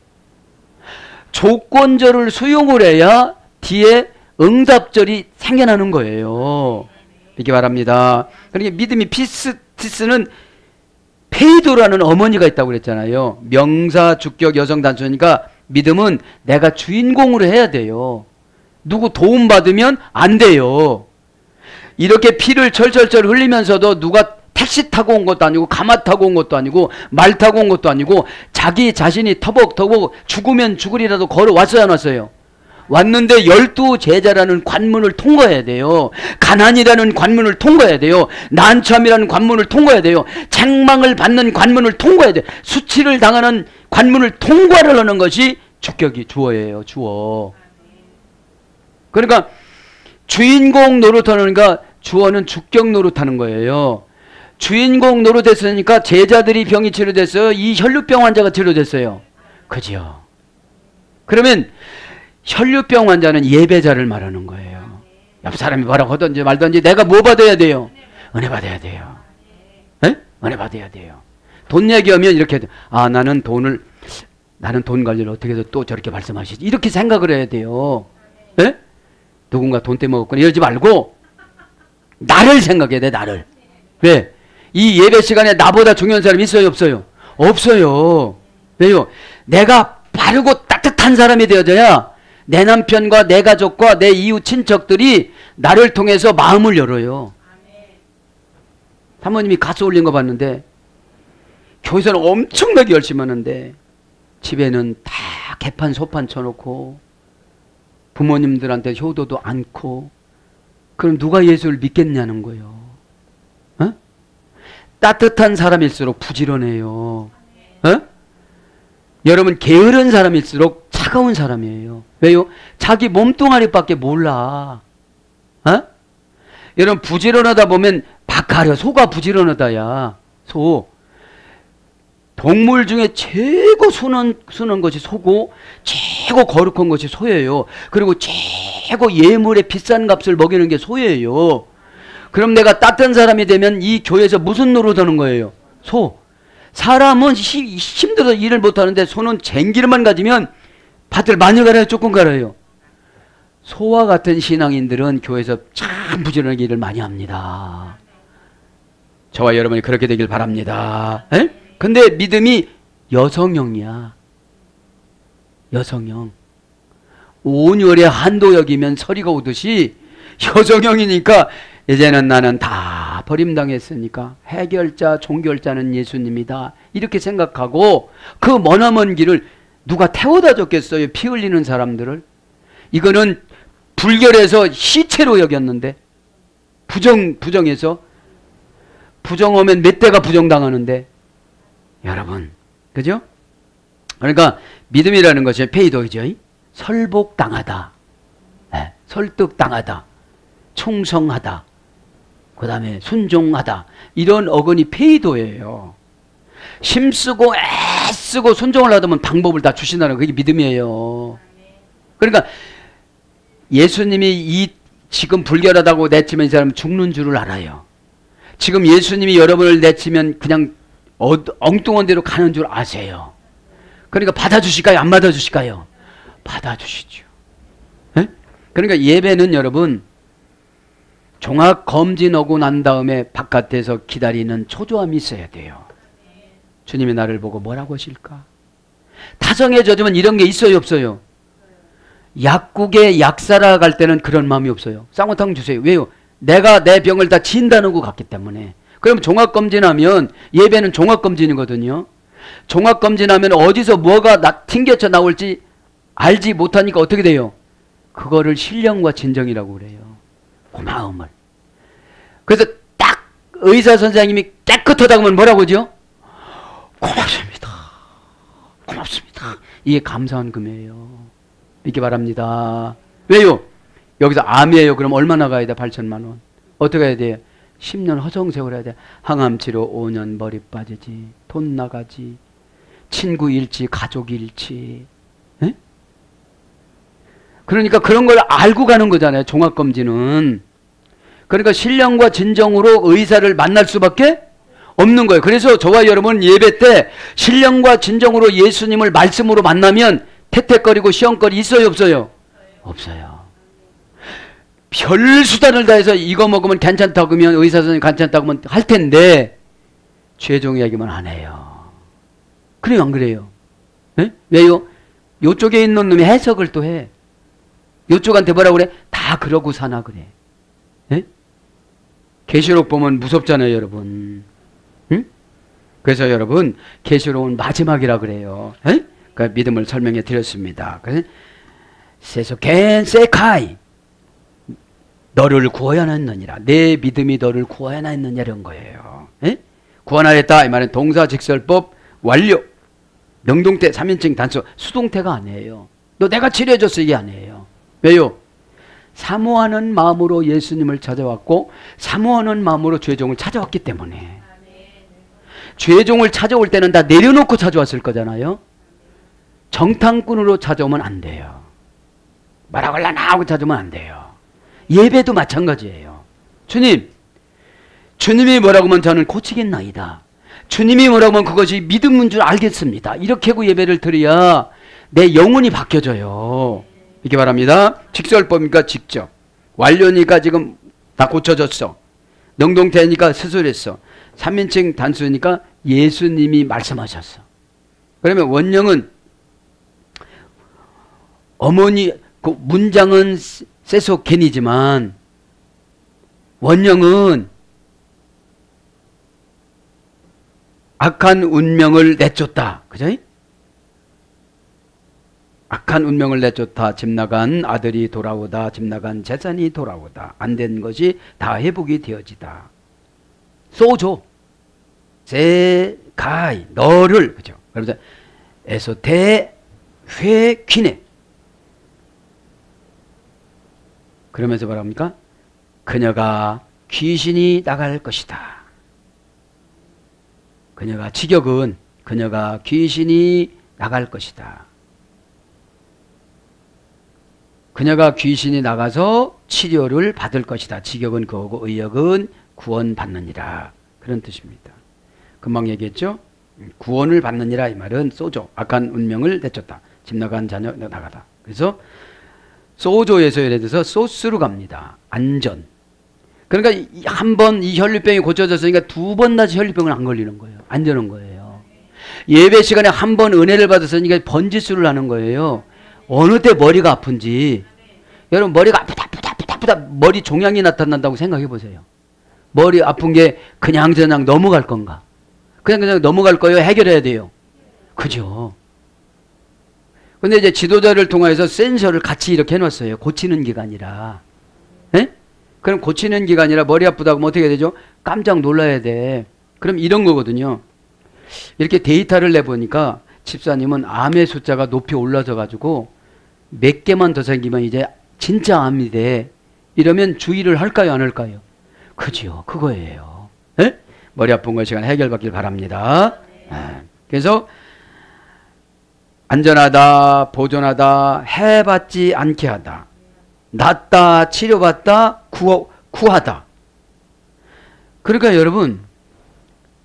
조건절을 수용을 해야 뒤에 응답절이 생겨나는 거예요. 이렇게 말합니다. 그러니까 믿음이 피스티스는 페이도라는 어머니가 있다고 그랬잖아요. 명사, 주격, 여성 단수니까 믿음은 내가 주인공으로 해야 돼요. 누구 도움받으면 안 돼요. 이렇게 피를 철철철 흘리면서도 누가 택시 타고 온 것도 아니고 가마 타고 온 것도 아니고 말 타고 온 것도 아니고 자기 자신이 터벅터벅 죽으면 죽으리라도 걸어왔어야 안 왔어요? 왔는데 12제자라는 관문을 통과해야 돼요. 가난이라는 관문을 통과해야 돼요. 난참이라는 관문을 통과해야 돼요. 책망을 받는 관문을 통과해야 돼요. 수치를 당하는 관문을 통과를 하는 것이 주격이 주어예요. 주어. 그러니까 주인공 노릇하니까 주어는 주격 노릇하는 거예요. 주인공 노릇했으니까 제자들이 병이 치료됐어요. 이 혈류병 환자가 치료됐어요. 그죠? 그러면 혈류병 환자는 예배자를 말하는 거예요. 옆 사람이 뭐라고 하든지 말든지 내가 뭐 받아야 돼요? 은혜 받아야 돼요. 에? 은혜 받아야 돼요. 돈 얘기하면 이렇게, 아, 나는 돈 관리를 어떻게 해서 또 저렇게 말씀하시지? 이렇게 생각을 해야 돼요. 에? 누군가 돈 떼먹었거나 이러지 말고, 나를 생각해야 돼, 나를. 왜? 이 예배 시간에 나보다 중요한 사람이 있어요, 없어요? 없어요. 왜요? 내가 바르고 따뜻한 사람이 되어져야 내 남편과 내 가족과 내 이웃 친척들이 나를 통해서 마음을 열어요. 사모님이 가수 올린 거 봤는데 교회에서는 엄청나게 열심히 하는데 집에는 다 개판 소판 쳐놓고 부모님들한테 효도도 않고, 그럼 누가 예수를 믿겠냐는 거예요. 어? 따뜻한 사람일수록 부지런해요. 어? 여러분, 게으른 사람일수록 차가운 사람이에요. 왜요? 자기 몸뚱아리밖에 몰라. 어? 여러분, 부지런하다 보면 박하려. 소가 부지런하다야. 소. 동물 중에 최고 순한 것이 소고 최고 거룩한 것이 소예요. 그리고 최고 예물의 비싼 값을 먹이는 게 소예요. 그럼 내가 따뜻한 사람이 되면 이 교회에서 무슨 노릇하는 거예요? 소. 사람은 힘들어서 일을 못하는데 소는 쟁기를만 가지면 밭을 많이 갈아요, 조금 갈아요? 소와 같은 신앙인들은 교회에서 참 부지런하게 일을 많이 합니다. 저와 여러분이 그렇게 되길 바랍니다. 에? 근데 믿음이 여성형이야. 여성형. 온열의 한도 여기면 서리가 오듯이 여성형이니까 이제는 나는 다 버림당했으니까 해결자, 종결자는 예수님이다. 이렇게 생각하고 그 머나먼 길을 누가 태워다 줬겠어요? 피 흘리는 사람들을. 이거는 불결해서 시체로 여겼는데, 부정해서 부정하면 몇 대가 부정당하는데, 여러분, 그죠? 그러니까 믿음이라는 것이 페이도이죠. 설복당하다, 네, 설득당하다, 충성하다, 그 다음에 순종하다, 이런 어근이 페이도예요. 힘쓰고 애쓰고 순종을 하다면 방법을 다 주신다는 그게 믿음이에요. 그러니까 예수님이 지금 불결하다고 내치면 이 사람은 죽는 줄을 알아요. 지금 예수님이 여러분을 내치면 그냥 엉뚱한 데로 가는 줄 아세요. 그러니까 받아주실까요? 안 받아주실까요? 받아주시죠. 네? 그러니까 예배는 여러분 종합 검진하고 난 다음에 바깥에서 기다리는 초조함이 있어야 돼요. 주님이 나를 보고 뭐라고 하실까? 타성에 젖으면 이런 게 있어요, 없어요? 약국에 약 사러 갈 때는 그런 마음이 없어요. 쌍화탕 주세요. 왜요? 내가 내 병을 다 진단하는 것 같기 때문에. 그럼 종합검진하면, 예배는 종합검진이거든요. 종합검진하면 어디서 뭐가 튕겨쳐 나올지 알지 못하니까 어떻게 돼요? 그거를 신령과 진정이라고 그래요. 그 마음을. 그래서 딱 의사 선생님이 깨끗하다고 하면 뭐라고 하죠? 고맙습니다. 고맙습니다. 이게 감사한 금이에요. 믿기 바랍니다. 왜요? 여기서 암이에요. 그럼 얼마나 가야 돼? 8천만 원. 어떻게 해야 돼요? 10년 허송세월 해야 돼. 항암치료 5년 머리 빠지지. 돈 나가지. 친구 잃지. 가족 잃지. 에? 그러니까 그런 걸 알고 가는 거잖아요. 종합검진은. 그러니까 신령과 진정으로 의사를 만날 수밖에 없는 거예요. 그래서 저와 여러분 예배 때 신령과 진정으로 예수님을 말씀으로 만나면 태태거리고 시험거리 있어요, 없어요? 없어요. 별 수단을 다해서 이거 먹으면 괜찮다고 하면 의사 선생님 괜찮다고 하면 할 텐데 최종 이야기만 안 해요. 그래요, 안 그래요? 네? 왜요? 요쪽에 있는 놈이 해석을 또 해. 요쪽한테 뭐라고 그래? 다 그러고 사나 그래. 네? 계시록 보면 무섭잖아요, 여러분. 응? 그래서 여러분 계시록은 마지막이라 그래요. 에? 그 믿음을 설명해 드렸습니다. 그래서 세소겐 세카이 너를 구원하였느니라. 내 믿음이 너를 구원하였느냐 이런 거예요. 에? 구원하였다 이 말은 동사직설법 완료. 명동태 3인칭 단수 수동태가 아니에요. 너 내가 치료해줬어 이게 아니에요. 왜요? 사모하는 마음으로 예수님을 찾아왔고 사모하는 마음으로 죄종을 찾아왔기 때문에. 죄종을 찾아올 때는 다 내려놓고 찾아왔을 거잖아요. 정탐꾼으로 찾아오면 안 돼요. 말하걸라나 하고 찾아오면 안 돼요. 예배도 마찬가지예요. 주님 주님이 뭐라고 하면 저는 고치겠나이다. 주님이 뭐라고 하면 그것이 믿음인 줄 알겠습니다. 이렇게 하고 예배를 드려야 내 영혼이 바뀌어져요. 이렇게 바랍니다. 직설법이니까 직접. 완료니까 지금 다 고쳐졌어. 능동태니까 수술했어. 3인칭 단수니까 예수님이 말씀하셨어. 그러면 원령은 어머니 그 문장은 세속겐이지만 원령은 악한 운명을 내쫓다. 그죠? 악한 운명을 내쫓다. 집 나간 아들이 돌아오다. 집 나간 재산이 돌아오다. 안 된 것이 다 회복이 되어지다. 소조 세가이 너를 그죠? 그래서 에소테 회퀴네. 그러면서 뭐라 합니까? 그녀가 귀신이 나갈 것이다. 그녀가 직역은 그녀가 귀신이 나갈 것이다. 그녀가 귀신이 나가서 치료를 받을 것이다. 직역은 그거고 의역은 구원받느니라. 그런 뜻입니다. 금방 얘기했죠? 구원을 받느니라 이 말은 소조. 악한 운명을 내쫓다. 집 나간 자녀 나가다. 그래서 소조에서 예를 들어서 소스로 갑니다. 안전. 그러니까 한 번 이 혈류병이 고쳐졌으니까 두 번 다시 혈류병은 안 걸리는 거예요. 안 되는 거예요. 예배 시간에 한 번 은혜를 받았으니까 번지수를 하는 거예요. 어느 때 머리가 아픈지. 여러분 머리가 아프다 머리 종양이 나타난다고 생각해 보세요. 머리 아픈 게 그냥 넘어갈 건가? 그냥 넘어갈 거예요? 해결해야 돼요? 그죠? 근데 이제 지도자를 통해서 센서를 같이 이렇게 해놨어요. 고치는 기간이라. 에? 그럼 고치는 기간이라 머리 아프다고 하면 어떻게 되죠? 깜짝 놀라야 돼. 그럼 이런 거거든요. 이렇게 데이터를 내보니까 집사님은 암의 숫자가 높이 올라져 가지고 몇 개만 더 생기면 이제 진짜 암이 돼. 이러면 주의를 할까요? 안 할까요? 그죠. 그거예요. 에? 머리 아픈 거 시간 해결받길 바랍니다. 그래서 안전하다, 보존하다, 해받지 않게 하다. 낫다, 치료받다, 구하다. 그러니까 여러분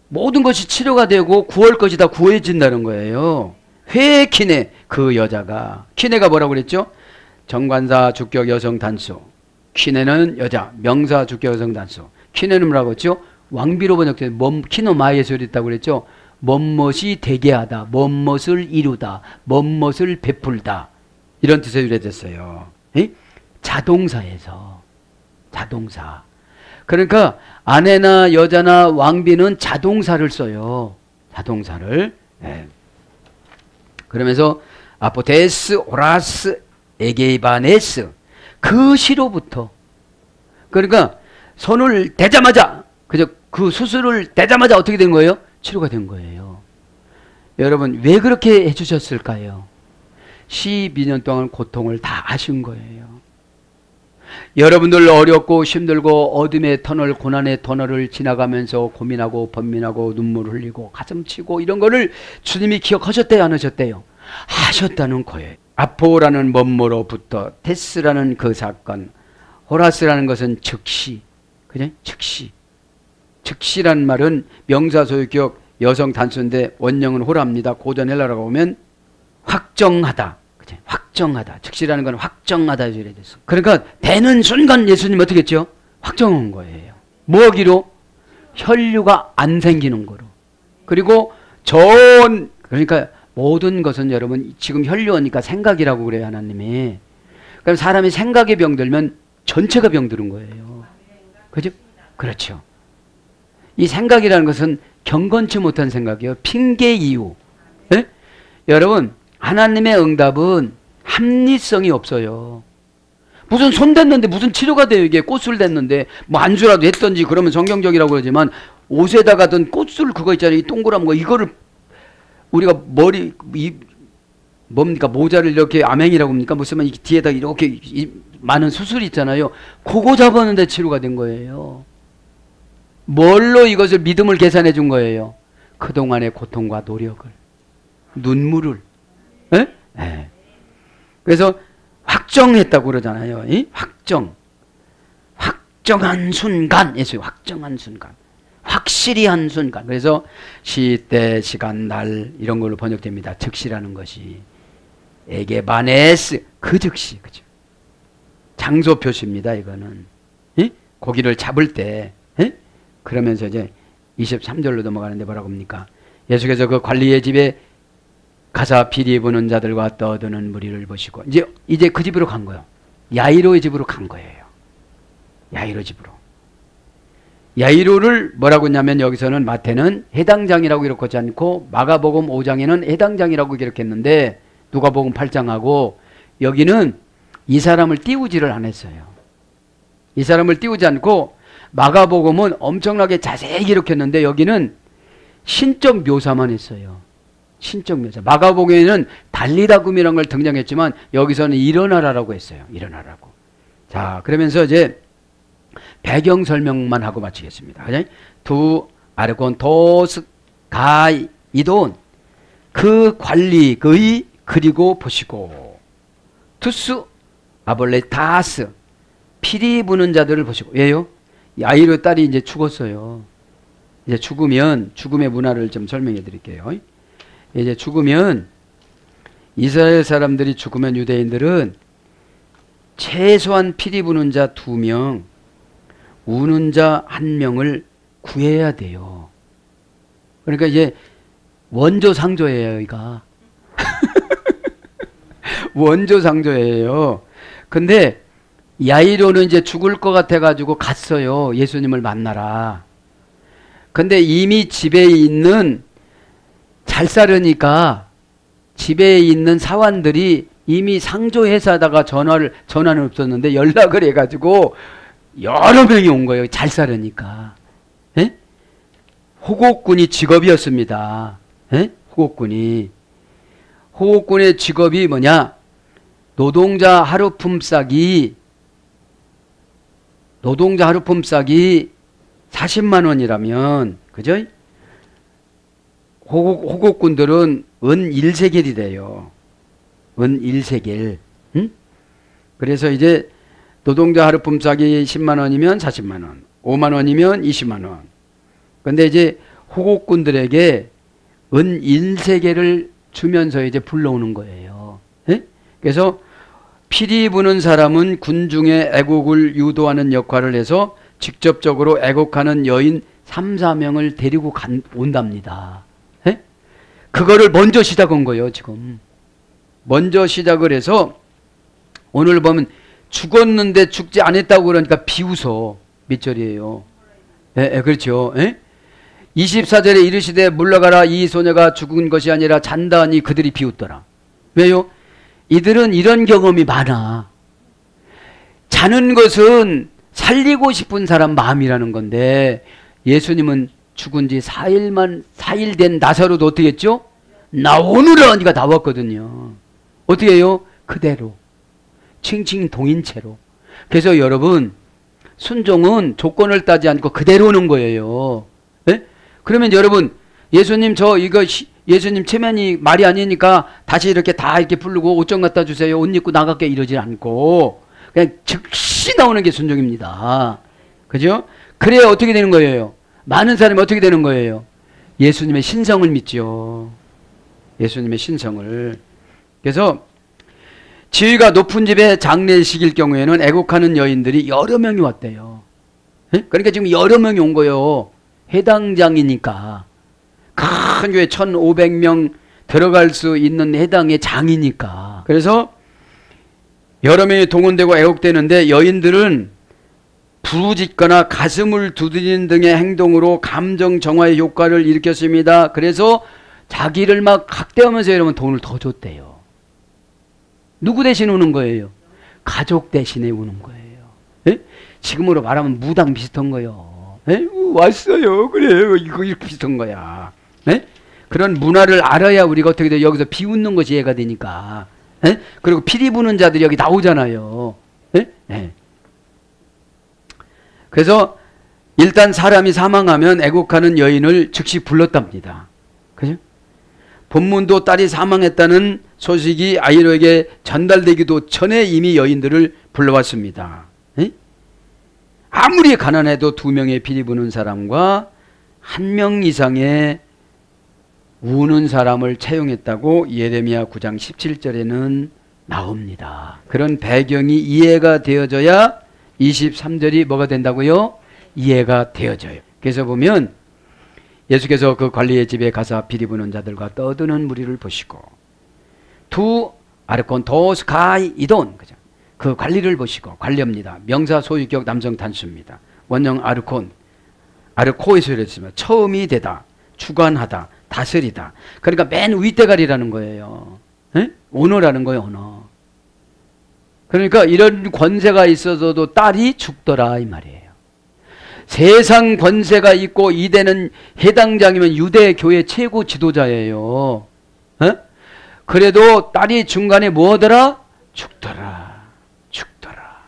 모든 것이 치료가 되고 구할 것이 다 구해진다는 거예요. 회키네 그 여자가. 키네가 뭐라고 그랬죠? 정관사 주격 여성 단수. 키네는 여자. 명사 주격 여성 단수. 키네는 뭐라고 했죠? 왕비로 번역된 키노마에서 있다고 그랬죠? 뭔것이 되게 하다. 뭔것을 이루다. 뭔것을 베풀다. 이런 뜻에 유래됐어요. 에? 자동사에서. 자동사. 그러니까 아내나 여자나 왕비는 자동사를 써요. 자동사를. 네. 그러면서 아포테스 오라스 에게이바네스 그 시로부터 그러니까 손을 대자마자 그저 그 수술을 대자마자 어떻게 된 거예요? 치료가 된 거예요. 여러분 왜 그렇게 해주셨을까요? 12년 동안 고통을 다 아신 거예요. 여러분들 어렵고 힘들고 어둠의 터널, 고난의 터널을 지나가면서 고민하고 번민하고 눈물 흘리고 가슴 치고 이런 거를 주님이 기억하셨대요? 안 하셨대요? 하셨다는 거예요. 아포라는 뭐뭐로부터 테스라는 그 사건, 호라스라는 것은 즉시, 그죠? 즉시. 즉시란 말은 명사 소유격 여성 단수인데 원형은 호라입니다. 고전 헬라라고 보면 확정하다. 그죠? 확정하다. 즉시라는 건 확정하다 이래 됐어. 그러니까 되는 순간 예수님 어떻게 했죠? 확정한 거예요. 뭐 하기로? 혈류가 안 생기는 거로. 그리고 그러니까 모든 것은 여러분 지금 혈류하니까 생각이라고 그래요. 하나님이. 그럼 사람이 생각에 병들면 전체가 병드는 거예요. 그죠? 그렇죠. 이 생각이라는 것은 경건치 못한 생각이에요. 핑계 이유. 네? 여러분 하나님의 응답은 합리성이 없어요. 무슨 손 댔는데 무슨 치료가 돼요. 이게 꽃술 댔는데 뭐 안주라도 했던지 그러면 성경적이라고 그러지만 옷에다가 든 꽃술 그거 있잖아요. 이 동그란 거 이거를 우리가 뭡니까 모자를 이렇게 암행이라고 합니까? 무슨 뒤에다 이렇게 많은 수술이 있잖아요. 그거 잡았는데 치료가 된 거예요. 뭘로 이것을 믿음을 계산해 준 거예요? 그동안의 고통과 노력을 눈물을 에? 네. 그래서 확정했다고 그러잖아요. 확정한 순간, 예수님 확정한 순간, 확실히 한 순간. 그래서 시때, 시간, 날 이런 걸로 번역됩니다. 즉시라는 것이 에게바네스, 그 즉시, 그죠? 장소 표시입니다. 이거는 고기를 잡을 때. 그러면서 이제 23절로 넘어가는데 뭐라고 합니까? 예수께서 그 관리의 집에 가사 비리 부는 자들과 떠드는 무리를 보시고 이제 그 집으로 간 거예요. 야이로의 집으로 간 거예요. 야이로 집으로. 야이로를 뭐라고 했냐면 여기서는 마태는 해당장이라고 기록하지 않고 마가복음 5장에는 해당장이라고 기록했는데 누가복음 8장하고 여기는 이 사람을 띄우지를 안 했어요. 이 사람을 띄우지 않고 마가복음은 엄청나게 자세히 기록했는데 여기는 신적 묘사만 했어요. 신적 묘사. 마가복음에는 달리다금이라는 걸 등장했지만 여기서는 일어나라라고 했어요. 일어나라고. 자, 그러면서 이제 배경 설명만 하고 마치겠습니다. 두 아르곤 도스 가이돈 그 관리 그의 그리고 보시고 투스 아볼레타스 피리 부는 자들을 보시고. 왜요? 야이로 딸이 이제 죽었어요. 이제 죽으면 죽음의 문화를 좀 설명해 드릴게요. 이제 죽으면 이스라엘 사람들이 죽으면 유대인들은 최소한 피리 부는 자 2명, 우는 자 1명을 구해야 돼요. 그러니까 이제 원조상조예요, 이가. 원조상조예요. 근데 야이로는 이제 죽을 것 같아가지고 갔어요. 예수님을 만나라. 근데 이미 집에 있는 잘 살으니까 집에 있는 사환들이 이미 상조회사다가 전화는 없었는데 연락을 해가지고 여러 명이 온 거예요. 잘 살으니까. 에? 호곡군이 직업이었습니다. 에? 호곡군의 직업이 뭐냐? 노동자 하루품 싸기 40만 원이라면, 그죠? 호곡군들은 은 1세겔이 돼요. 은 1세겔. 응? 그래서 이제 노동자 하루품 싸기 10만 원이면 40만 원, 5만 원이면 20만 원. 근데 이제 호곡군들에게 은 1세겔을 주면서 이제 불러오는 거예요. 에? 그래서 피리 부는 사람은 군중의 애국을 유도하는 역할을 해서 직접적으로 애국하는 여인 3, 4명을 데리고 온답니다. 에? 그거를 먼저 시작한 거예요, 지금. 먼저 시작을 해서 오늘 보면 죽었는데 죽지 않았다고 그러니까 비웃어. 몇 절이에요? 그렇죠. 에? 24절에 이르시되 물러가라 이 소녀가 죽은 것이 아니라 잔다하니 그들이 비웃더라. 왜요? 이들은 이런 경험이 많아. 자는 것은 살리고 싶은 사람 마음이라는 건데 예수님은 죽은 지 4일 된 나사로도 어떻게 했죠? 나오느라 하니까 나왔거든요. 어떻게 해요? 그대로. 칭칭 동인 채로. 그래서 여러분 순종은 조건을 따지 않고 그대로 오는 거예요. 네? 그러면 여러분 예수님 예수님 체면이 말이 아니니까 다시 이렇게 다 이렇게 부르고 옷 좀 갖다 주세요. 옷 입고 나갈게 이러지 않고 그냥 즉시 나오는 게 순종입니다. 그죠? 그래야 어떻게 되는 거예요? 많은 사람이 어떻게 되는 거예요? 예수님의 신성을 믿죠. 예수님의 신성을. 그래서 지위가 높은 집에 장례식일 경우에는 애국하는 여인들이 여러 명이 왔대요. 에? 그러니까 지금 여러 명이 온 거예요. 해당장이니까. 큰 교회 1,500명 들어갈 수 있는 해당의 장이니까. 그래서 여러 명이 동원되고 애국되는데 여인들은 부르짖거나 가슴을 두드리는 등의 행동으로 감정 정화의 효과를 일으켰습니다. 그래서 자기를 막 학대하면서 여러분 돈을 더 줬대요. 누구 대신 우는 거예요? 가족 대신에 우는 거예요. 에? 지금으로 말하면 무당 비슷한 거예요. 에? 왔어요. 그래. 이거 이렇게 비슷한 거야. 에? 그런 문화를 알아야 우리가 어떻게 돼요? 여기서 비웃는 것이 이해가 되니까. 에? 그리고 피리 부는 자들이 여기 나오잖아요. 에? 에. 그래서 일단 사람이 사망하면 애국하는 여인을 즉시 불렀답니다. 그죠? 본문도 딸이 사망했다는 소식이 아이로에게 전달되기도 전에 이미 여인들을 불러왔습니다. 에? 아무리 가난해도 2명의 피리 부는 사람과 1명 이상의 우는 사람을 채용했다고 예레미야 9장 17절에는 나옵니다. 그런 배경이 이해가 되어져야 23절이 뭐가 된다고요? 이해가 되어져요. 그래서 보면 예수께서 그 관리의 집에 가서 피리 부는 자들과 떠드는 무리를 보시고 두 아르콘 도스카이 이돈, 그죠? 그 관리를 보시고, 관리입니다. 명사 소유격 남성 단수입니다. 원형 아르콘, 아르코에서 이랬으면 처음이 되다, 주관하다, 다스리다. 그러니까 맨 윗대가리라는 거예요. 에? 오너라는 거예요, 오너. 그러니까 이런 권세가 있어서도 딸이 죽더라 이 말이에요. 세상 권세가 있고 이대는 해당장이면 유대 교회 최고 지도자예요. 에? 그래도 딸이 중간에 뭐하더라? 죽더라. 죽더라.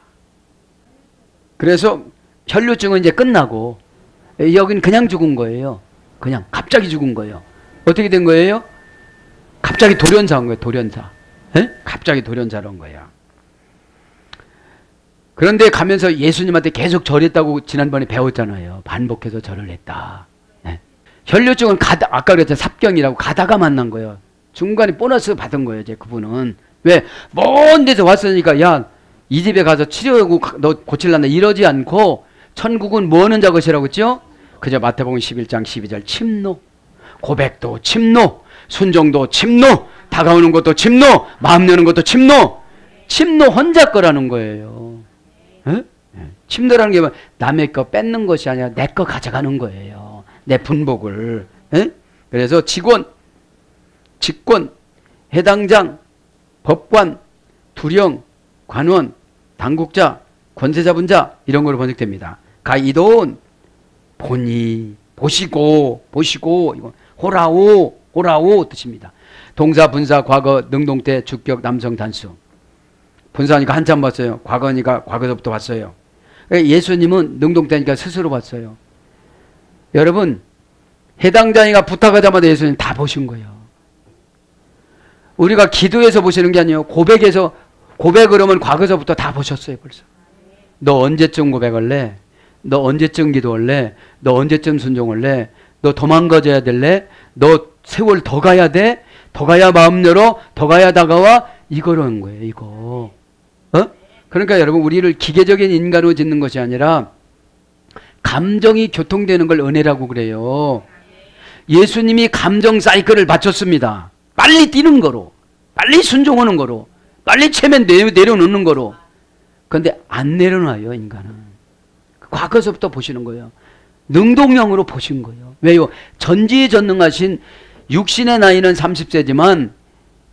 그래서 혈류증은 이제 끝나고 여긴 그냥 죽은 거예요. 그냥 갑자기 죽은 거예요. 어떻게 된 거예요? 갑자기 돌연사한 거예요. 돌연사. 에? 갑자기 돌연사로 온 거야. 그런데 가면서 예수님한테 계속 절했다고 지난번에 배웠잖아요. 반복해서 절을 했다. 네. 혈류증은 아까 그랬잖아요. 삽경이라고 가다가 만난 거예요. 중간에 보너스 받은 거예요. 이제 그분은. 왜? 먼 데서 왔으니까 야, 이 집에 가서 치료하고 너 고칠란다 이러지 않고 천국은 뭐 하는 작업이라고 했죠? 그저 마태복음 11장 12절 침노, 고백도 침노, 순종도 침노, 다가오는 것도 침노, 마음 여는 것도 침노. 침노 혼자 거라는 거예요. 에? 침노라는 게 남의 거 뺏는 것이 아니라 내 거 가져가는 거예요. 내 분복을. 에? 그래서 직권, 해당장, 법관, 두령, 관원, 당국자, 권세 잡은 자 이런 걸로 번역됩니다. 가이돈, 보니, 보시고 이건 호라오 뜻입니다. 동사, 분사, 과거, 능동태, 주격, 남성 단수. 분사니까 한참 봤어요. 과거니까 과거서부터 봤어요. 예수님은 능동태니까 스스로 봤어요. 여러분, 해당자니까 부탁하자마자 예수님 다 보신 거예요. 우리가 기도해서 보시는 게 아니에요. 고백을 하면 과거서부터 다 보셨어요. 벌써. 너 언제쯤 고백할래? 너 언제쯤 기도할래? 너 언제쯤 순종할래? 너 도망가져야 될래? 너 세월 더 가야 돼? 더 가야 마음 열어? 더 가야 다가와? 이거라는 거예요. 이거. 그러니까 여러분, 우리를 기계적인 인간으로 짓는 것이 아니라 감정이 교통되는 걸 은혜라고 그래요. 예수님이 감정 사이클을 맞췄습니다. 빨리 뛰는 거로, 빨리 순종하는 거로, 빨리 체면 내려놓는 거로. 그런데 안 내려놔요, 인간은. 과거서부터 보시는 거예요. 능동형으로 보신 거예요. 왜요? 전지전능하신, 육신의 나이는 30세지만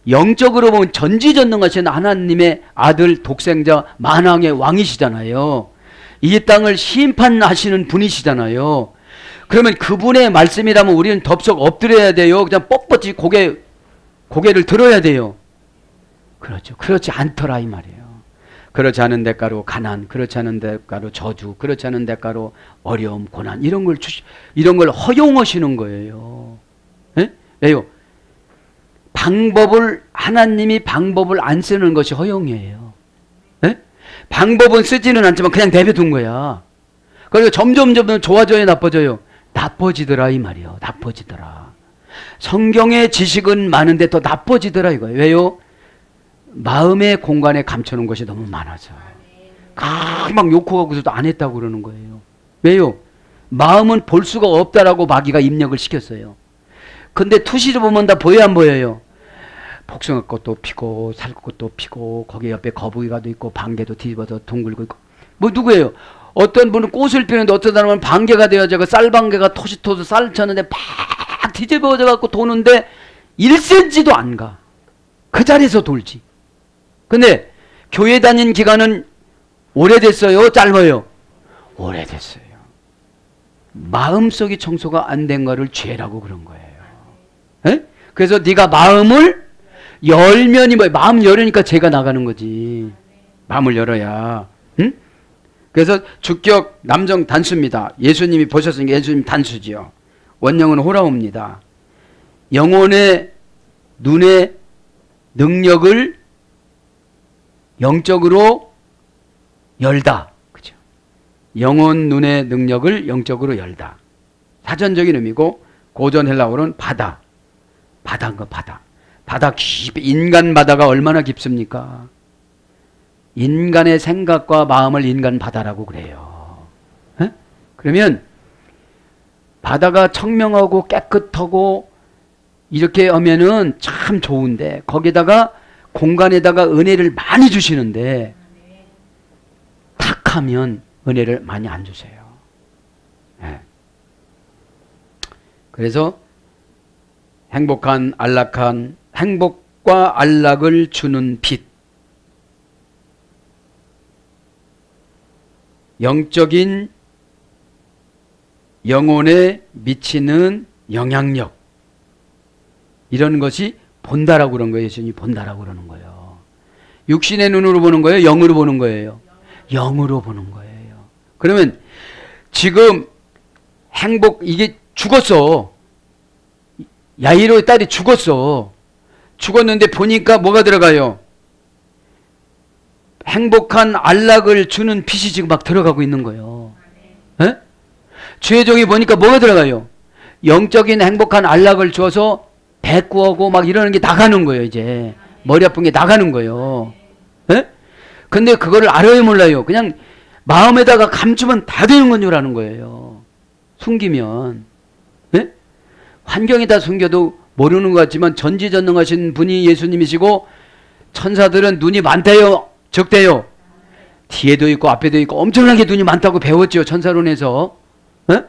영적으로 보면 전지전능하신 하나님의 아들 독생자 만왕의 왕이시잖아요. 이 땅을 심판하시는 분이시잖아요. 그러면 그분의 말씀이라면 우리는 덥석 엎드려야 돼요? 그냥 뻣뻣이 고개를 들어야 돼요? 그렇죠. 그렇지 않더라 이 말이에요. 그렇지 않은 대가로 가난, 그렇지 않은 대가로 저주, 그렇지 않은 대가로 어려움, 고난 이런 걸 허용하시는 거예요. 에? 왜요? 하나님이 방법을 안 쓰는 것이 허용이에요. 에? 방법은 쓰지는 않지만 그냥 내버려둔 거야. 그래서 점점 좋아져요, 나빠져요? 나빠지더라 이 말이에요. 나빠지더라. 성경의 지식은 많은데 더 나빠지더라 이거예요. 왜요? 마음의 공간에 감춰놓은 것이 너무 많아서 막 욕하고서도 안 했다고 그러는 거예요. 왜요? 마음은 볼 수가 없다라고 마귀가 입력을 시켰어요. 근데 투시를 보면 다 보여 안 보여요? 복숭아 꽃도 피고 살꽃도 피고 거기 옆에 거북이가 있고 방개도 뒤집어서 둥글고 있고. 뭐 누구예요? 어떤 분은 꽃을 피우는데 어떤 사람은 방개가 되어져서 쌀방개가 토시토시 쌀 쳤는데 팍 뒤집어져 갖고 도는데 1cm도 안 가. 그 자리에서 돌지. 근데 교회 다닌 기간은 오래됐어요? 짧아요? 오래됐어요. 마음속이 청소가 안 된 거를 죄라고 그런 거예요. 에? 그래서 네가 마음을 열면이 뭐예요? 마음 열으니까 죄가 나가는 거지. 마음을 열어야. 응? 그래서 주격 남정 단수입니다. 예수님이 보셨으니까 예수님 단수지요. 원형은 호라옵니다. 영혼의 눈의 능력을 영적으로 열다. 그죠? 영혼 눈의 능력을 영적으로 열다. 사전적인 의미고 고전 헬라어로는 바다. 바다인 거 바다. 바다 깊이 인간 바다가 얼마나 깊습니까? 인간의 생각과 마음을 인간 바다라고 그래요. 에? 그러면 바다가 청명하고 깨끗하고 이렇게 하면은 참 좋은데 거기다가 공간에다가 은혜를 많이 주시는데 탁하면 은혜를 많이 안 주세요. 네. 그래서 행복한 안락한 행복과 안락을 주는 빛, 영적인 영혼에 미치는 영향력, 이런 것이 본다라고 그런 거예요. 예수님이 본다라고 그러는 거예요. 육신의 눈으로 보는 거예요? 영으로 보는 거예요? 영으로 보는 거예요. 그러면 지금 이게 죽었어. 야이로의 딸이 죽었어. 죽었는데 보니까 뭐가 들어가요? 행복한 안락을 주는 빛이 지금 막 들어가고 있는 거예요. 에? 주의 종이 보니까 뭐가 들어가요? 영적인 행복한 안락을 줘서 배꾸하고 막 이러는 게 나가는 거예요. 이제 머리 아픈 게 나가는 거예요. 에? 근데 그거를 알아요 몰라요? 그냥 마음에다가 감추면 다 되는 건 줄 아는 거예요. 숨기면. 에? 환경에다 숨겨도 모르는 것 같지만 전지전능하신 분이 예수님이시고 천사들은 눈이 많대요? 적대요? 뒤에도 있고 앞에도 있고 엄청나게 눈이 많다고 배웠죠. 천사론에서. 에?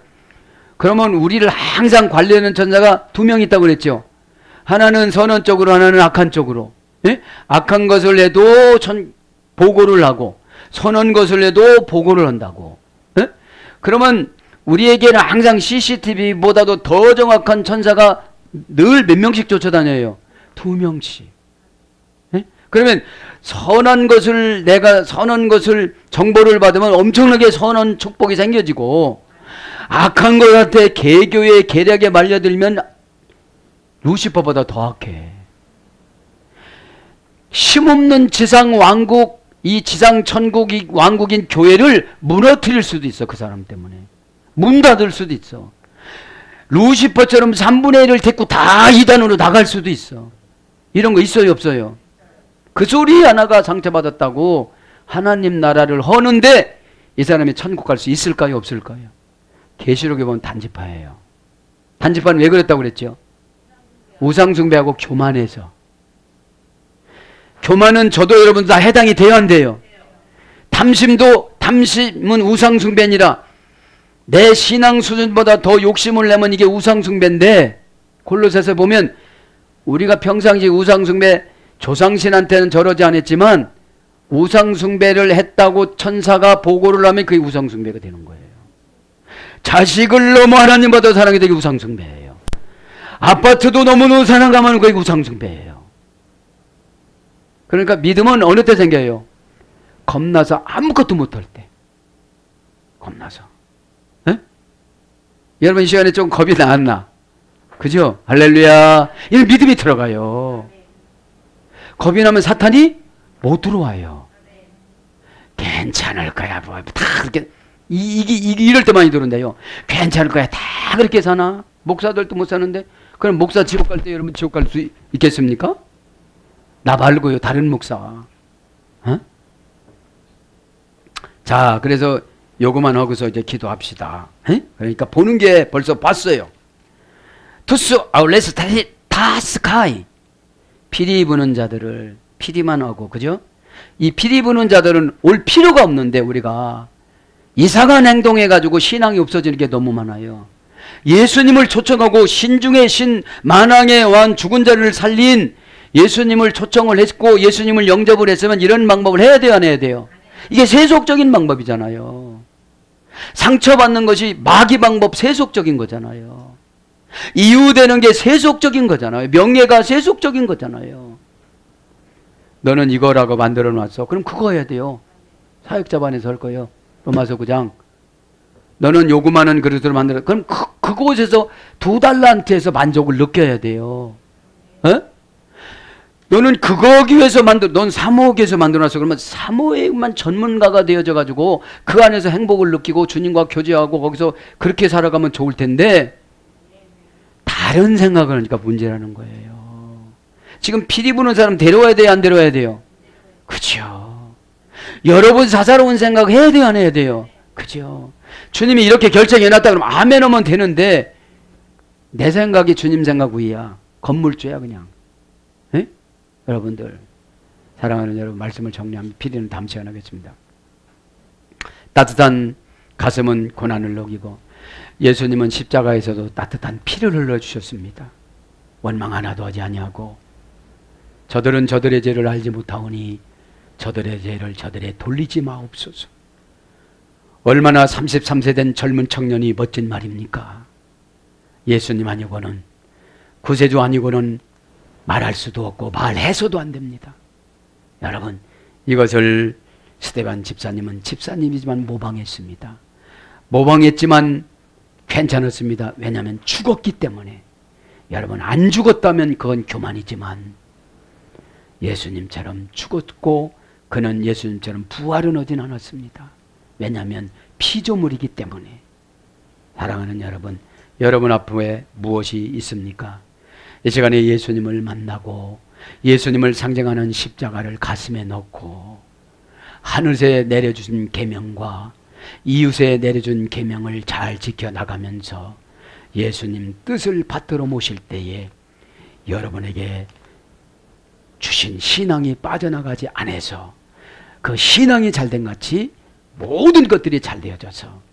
그러면 우리를 항상 관리하는 천사가 2명 있다고 그랬죠. 하나는 선한 쪽으로 하나는 악한 쪽으로. 에? 악한 것을 해도 보고를 하고 선한 것을 해도 보고를 한다고. 에? 그러면 우리에게는 항상 CCTV보다도 더 정확한 천사가 늘 몇 명씩 쫓아다녀요? 2명씩. 에? 그러면 내가 선한 것을 정보를 받으면 엄청나게 선한 축복이 생겨지고 악한 것한테 개교의 계략에 말려들면 루시퍼보다 더 악해. 힘없는 지상 왕국, 이 지상 천국이 왕국인 교회를 무너뜨릴 수도 있어. 그 사람 때문에. 문 닫을 수도 있어. 루시퍼처럼 3분의 1을 데리고 다 이단으로 나갈 수도 있어. 이런 거 있어요 없어요? 그 소리 하나가 상처받았다고 하나님 나라를 허는데 이 사람이 천국 갈 수 있을까요 없을까요? 계시록에 보면 단지파예요. 단지파는 왜 그랬다고 그랬죠? 우상숭배하고 교만해서. 교만은 저도 여러분 다 해당이 돼야 안 돼요. 탐심은 우상숭배니라. 내 신앙 수준보다 더 욕심을 내면 이게 우상숭배인데, 골로새서 보면 우리가 평상시 우상숭배, 조상신한테는 저러지 않았지만 우상숭배를 했다고 천사가 보고를 하면 그게 우상숭배가 되는 거예요. 자식을 너무 하나님보다 사랑이 되게 우상숭배예요. 아파트도 너무너무 사랑하면 그게 우상숭배예요. 그러니까 믿음은 어느 때 생겨요? 겁나서 아무것도 못할 때. 겁나서. 에? 여러분 이 시간에 좀 겁이 나왔나? 그죠? 할렐루야. 이런 믿음이 들어가요. 겁이 나면 사탄이 못 들어와요. 괜찮을 거야. 뭐, 다 그렇게. 이럴 때 많이 들은데요. 괜찮을 거야. 다 그렇게 사나? 목사들도 못 사는데. 그럼 목사 지옥 갈 때 여러분 지옥 갈 수 있겠습니까? 나 말고요. 다른 목사. 어? 자, 그래서 요거만 하고서 이제 기도합시다. 에? 그러니까 보는 게 벌써 봤어요. 투스 아울레스 다스카이. 피리 부는 자들을 피리만 하고, 그죠? 이 피리 부는 자들은 올 필요가 없는데 우리가 이상한 행동해가지고 신앙이 없어지는 게 너무 많아요. 예수님을 초청하고 신중의 신, 만왕의 왕, 죽은 자를 살린 예수님을 초청을 했고 예수님을 영접을 했으면 이런 방법을 해야 돼요, 안 해야 돼요? 이게 세속적인 방법이잖아요. 상처받는 것이 마귀 방법, 세속적인 거잖아요. 이유되는 게 세속적인 거잖아요. 명예가 세속적인 거잖아요. 너는 이거라고 만들어 놨어. 그럼 그거 해야 돼요. 사역자반에서 할 거예요. 로마서 9장. 너는 요구만한 그릇을 만들어. 그럼 그곳에서 $2에서 만족을 느껴야 돼요. 어? 너는 그거기 위해서 넌 사모에게서 만들어놨어. 그러면 사모에만 전문가가 되어져 가지고 그 안에서 행복을 느끼고 주님과 교제하고 거기서 그렇게 살아가면 좋을 텐데 다른 생각을 하니까 문제라는 거예요. 지금 피리 부는 사람 데려와야 돼요, 안 데려와야 돼요? 그죠? 여러분 사사로운 생각 해야 돼요, 안 해야 돼요? 그죠? 주님이 이렇게 결정해놨다 그러면 아멘 하면 되는데 내 생각이 주님 생각 위야. 건물주야 그냥. 에? 여러분들 사랑하는 여러분, 말씀을 정리하면 피디는 다음 시간에 하겠습니다. 따뜻한 가슴은 고난을 녹이고 예수님은 십자가에서도 따뜻한 피를 흘려주셨습니다. 원망 하나도 하지 아니하고 저들은 저들의 죄를 알지 못하오니 저들의 죄를 저들에 돌리지 마옵소서. 얼마나 33세 된 젊은 청년이 멋진 말입니까? 예수님 아니고는, 구세주 아니고는 말할 수도 없고 말해서도 안 됩니다. 여러분, 이것을 스데반 집사님은 집사님이지만 모방했습니다. 모방했지만 괜찮았습니다. 왜냐하면 죽었기 때문에. 여러분, 안 죽었다면 그건 교만이지만 예수님처럼 죽었고 그는 예수님처럼 부활은 하진 않았습니다. 왜냐하면 피조물이기 때문에. 사랑하는 여러분, 여러분 앞에 무엇이 있습니까? 이 시간에 예수님을 만나고 예수님을 상징하는 십자가를 가슴에 넣고 하늘에 내려주신 계명과 이웃에 내려준 계명을 잘 지켜나가면서 예수님 뜻을 받들어 모실 때에 여러분에게 주신 신앙이 빠져나가지 않아서 그 신앙이 잘된 같이 모든 것들이 잘 되어져서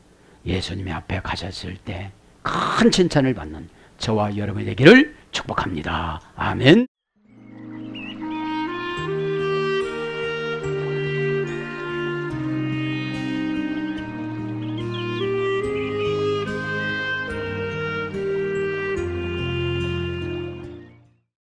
예수님의 앞에 가셨을 때 큰 칭찬을 받는 저와 여러분이 되기를 축복합니다. 아멘.